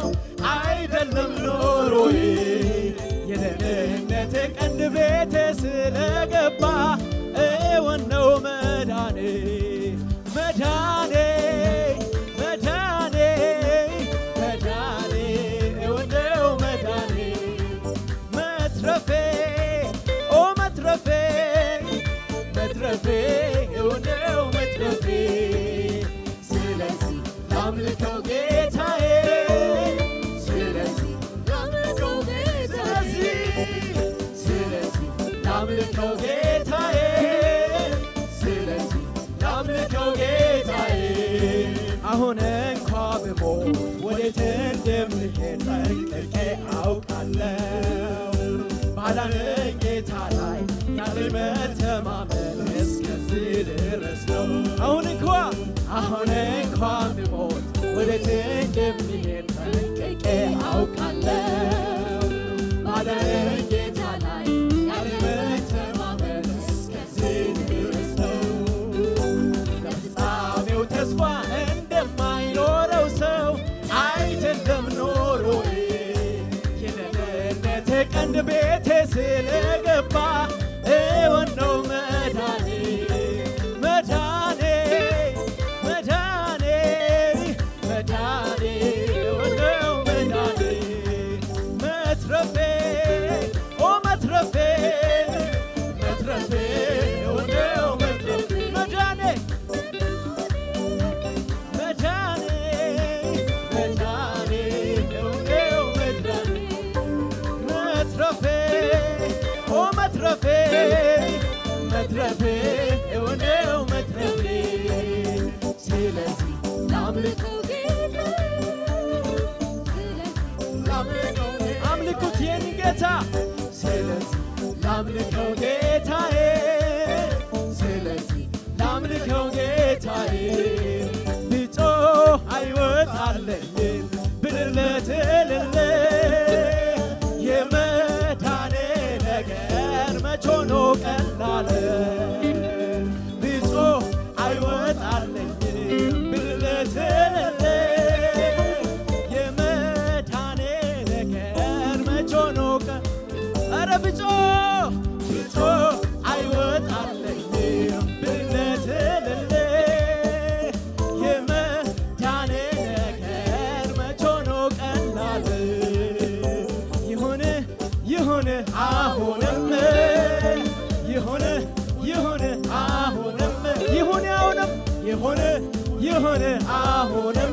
ጌታዬ ስለዚህ ላምልከው ጌታዬ ስለዚህ ላምልከው ጌታዬ ስለዚህ ላምልከው ጌታዬ አሁን እንኳ ብሞት ወዴት እንደምሄድ ጠንቅቄ አውቃለሁ ባዳነኝ ጌታ ላይ ያለኝ መተማመን እስከዚህ ድረስ ነው አሁን እንኳ ብሞት ወዴት እንደምሄድ ጠንቅቄ አውቃለሁ ባዳነኝ ጌታ ላይ ያለኝ መተማመን እስከዚህ ድረስ ነው ለፍጻሜው ተስፋ እንደማይኖረው ሰው አይደለም ኖሮዬ የደህንነቴ ቀንድ ቤቴ ስለገባ እውን ነው መዳኔ መዳኔ መዳኔ መዳኔ እውን ነው መዳኔ መትረፌ ኦ መትረፌ መትረፌ እውን ነው መትረፌ መዳኔ መዳኔ መዳኔ እውን ነው መዳኔ መትረፌ ኦ መትረፌ መትረፌ እውን ነው መትረፌ ስለዚህ ላምልከው አምልኩት የኔ ጌታ ስለዚህ ላምልከው ጌታዬ ስለዚህ ላምልከው ጌታዬ ብጮህ አይወጣልኝም ብልለት እልል የመዳኔ ነገር መች ሆኖ ቀላል ብጮህ አይወጣልኝም ብልለት እልል የመዳኔ ነገር መች ሆኖ ኧረ ብጮህ አይወጣልኝም ብልለት እልል የመዳኔ ነገር መች ሆኖ ቀላል ይሁን አሁንም ይሁን አሁንም ይሁን አሁንም ይሁን አሁንም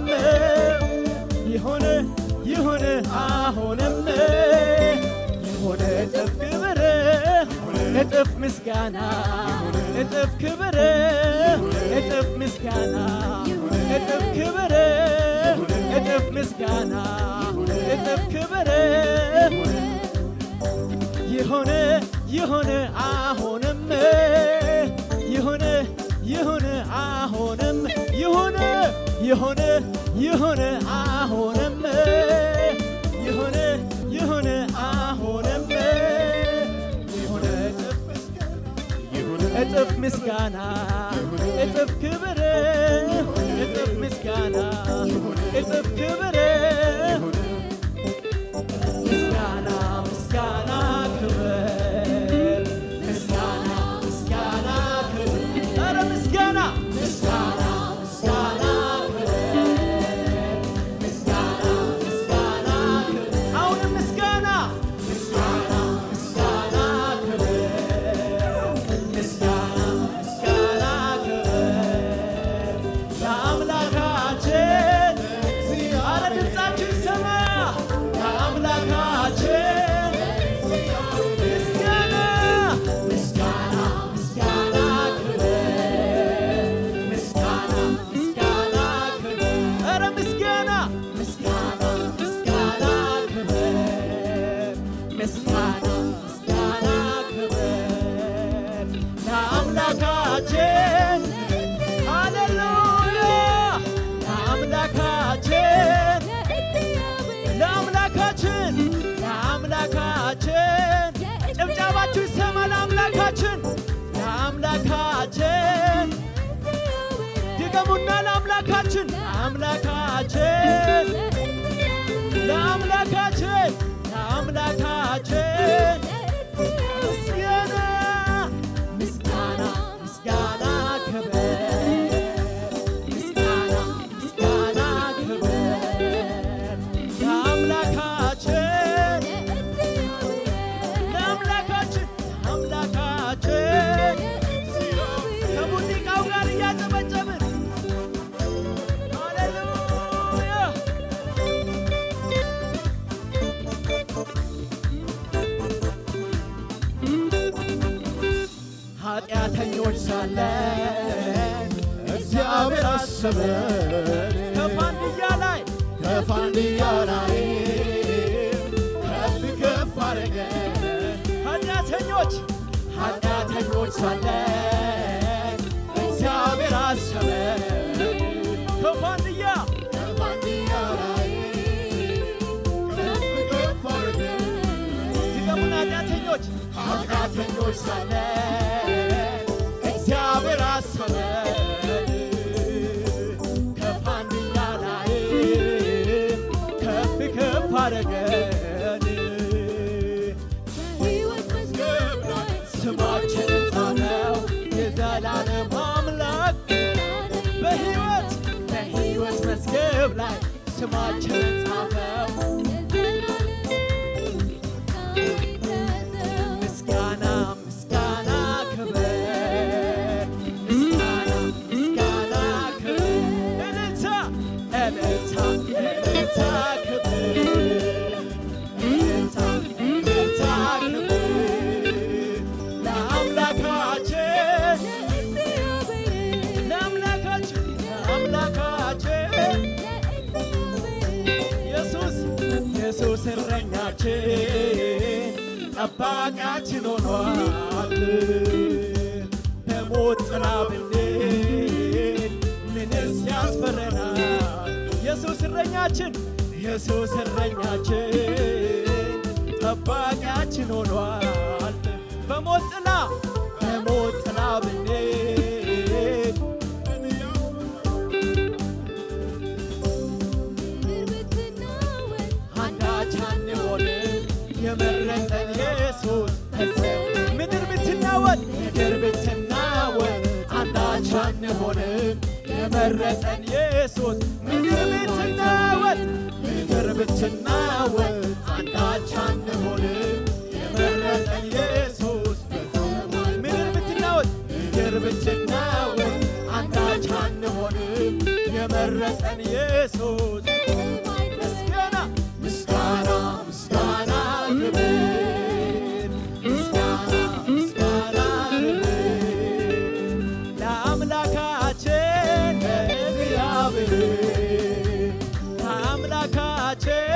ይሁን አሁንም ይሁን እጥፍ ክብር እጥፍ ምስጋና እጥፍ ክብር እጥፍ ምስጋና እጥፍ ክብር እጥፍ ምስጋና እጥፍ ክብር ይሁን አሁንም ይሁን አሁንም ይሁን አሁንም ይሁን አሁንም ይሁን እጥፍ ምስጋና እጥፍ ክብር እጥፍ ምስጋና እጥፍ ክብር ምስጋና ምስጋና ክብር ምስጋና ምስጋና ክብር ኧረ ምስጋና ምስጋና ምስጋና ክብር ምስጋና ምስጋና ክብር አሁንም ምስጋና ምስጋና ምስጋና ክብር ምስጋና ምስጋና ክብር ለአምላካችን ኧረ ድምፃችን ይሰማ ለአምላካችን ምስጋና ምስጋና ምስጋና ክብር ምስጋና ምስጋና ክብር ኧረ ምስጋና ምስጋና ምስጋና ክብር ምስጋና ምስጋና ክብር ለአምላካችን ሃሌሉያ ለአምላካችን ለአምላካችን ለአምላካችን ጭብጨባችሁ ይሰማ ለአምላካችን ለአምላካችን ድገሙና ለአምላካችን ለአምላካችን ለአምላካችን ለአምላካችን ምስጋና ምስጋና ምስጋና ክብር ምስጋና ምስጋና ክብር ለአምላካችን ለአምላካችን ለአምላካችን ከሙዚቃው ጋር እያጨበጨብን ሃሌሉያ ሳለን እግዚአብሔር አሰበን ከፋንድያ ላይ ከፍ ከፍ አረገን ኃጢአተኞች ሳለን እግዚአብሔር አሰበን ከፋንድያ ላይ ከፍ ከፍ አረገን ድገሙን ኃጢአተኞች ሳለን እግዚአብሔር አሰበን ከፋንድያ ላይ ከፍ ከፍ አረገን በሕይወት መዝገብ ላይ ስማችንን ጻፈው የዘላለም አምላክ በሕይወት መዝገብ ላይ ስማችንን ጻፈው ምስጋና ምስጋና ክብር ምስጋና ክብር እልልታ ክብር እልልታ ክብር ለአምላካችን ኢየሱስ እረኛችን ጠባቂያችን ሆኗል። በሞት ጥላ ብንሄድ ምንስ ያስፈረናል? ኢየሱስ እረኛችን ጠባቂያችን ሆኗል። በሞት ጥላ ብንሄድ አንዳች አንሆንም። የመረጠን ኢየሱስ ምድር ብትናወጥ አንዳች አንሆንም። የመረጠን ኢየሱስ ምድር ብትናወጥ አንዳች አንሆንም። የመረጠን ኢየሱስ ምድር ብትናወጥ አንዳች አንሆንም። የመረጠን ኢየሱስ ምስጋና ክብር ምስጋና ክብር ለአምላካችን ለአምላካችን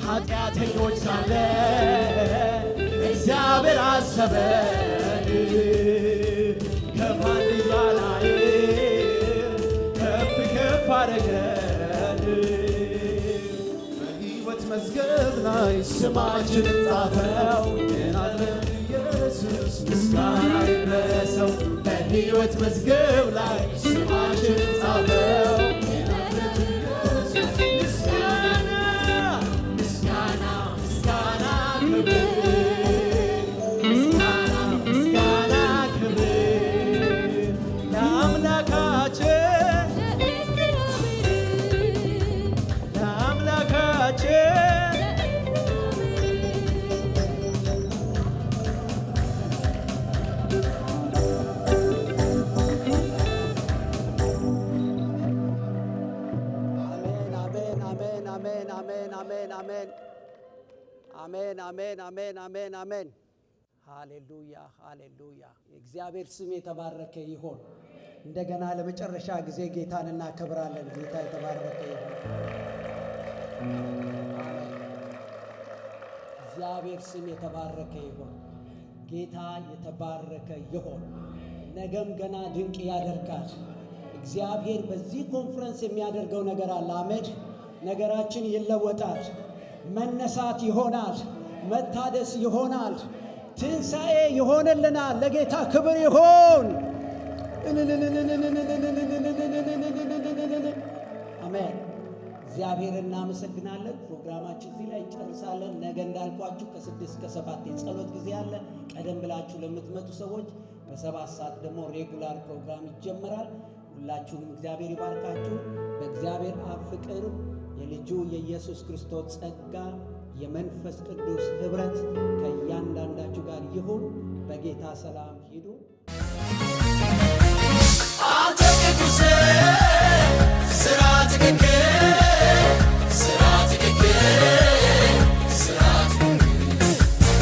ኃጢአተኞች ሳለን እግዚአብሔር አሰበን ከፋንድያ ላይ ከፍ ከፍ አረገን በሕይወት መዝገብ ላይ ስማችንን ጻፈው የናዝሬቱ ኢየሱስ ምስጋና ይድረሰው በሕይወት መዝገብ ላይ ስማችንን ጻፈው የናዝሬቱ ኢየሱስ ምስጋና ክብር አሜን። ሃሌሉያ። የእግዚአብሔር ስም የተባረከ ይሆን። እንደገና ለመጨረሻ ጊዜ ጌታን እናከብራለን። ጌታ የተባረከ ይሆን። እግዚአብሔር ስም የተባረከ ይሆን። ጌታ የተባረከ ይሆን። ነገም ገና ድንቅ ያደርጋል። እግዚአብሔር በዚህ ኮንፈረንስ የሚያደርገው ነገር አለ። አሜን። ነገራችን ይለወጣል። መነሳት ይሆናል። መታደስ ይሆናል። ትንሣኤ ይሆንልናል። ለጌታ ክብር ይሆን። አሜን። እግዚአብሔር እናመሰግናለን። ፕሮግራማችን እዚህ ላይ እንጨርሳለን። ነገ እንዳልኳችሁ ከ6 እስከ 7 የጸሎት ጊዜ አለ። ቀደም ብላችሁ ለምትመጡ ሰዎች በ7 ሰዓት ደግሞ ሬጉላር ፕሮግራም ይጀመራል። ሁላችሁንም እግዚአብሔር ይባርካችሁ። በእግዚአብሔር አብ ፍቅር፣ የልጁ የኢየሱስ ክርስቶስ ጸጋ፣ የመንፈስ ቅዱስ ኅብረት ከእያንዳንዳችሁ ጋር ይሁን። በጌታ ሰላም ሂዱ።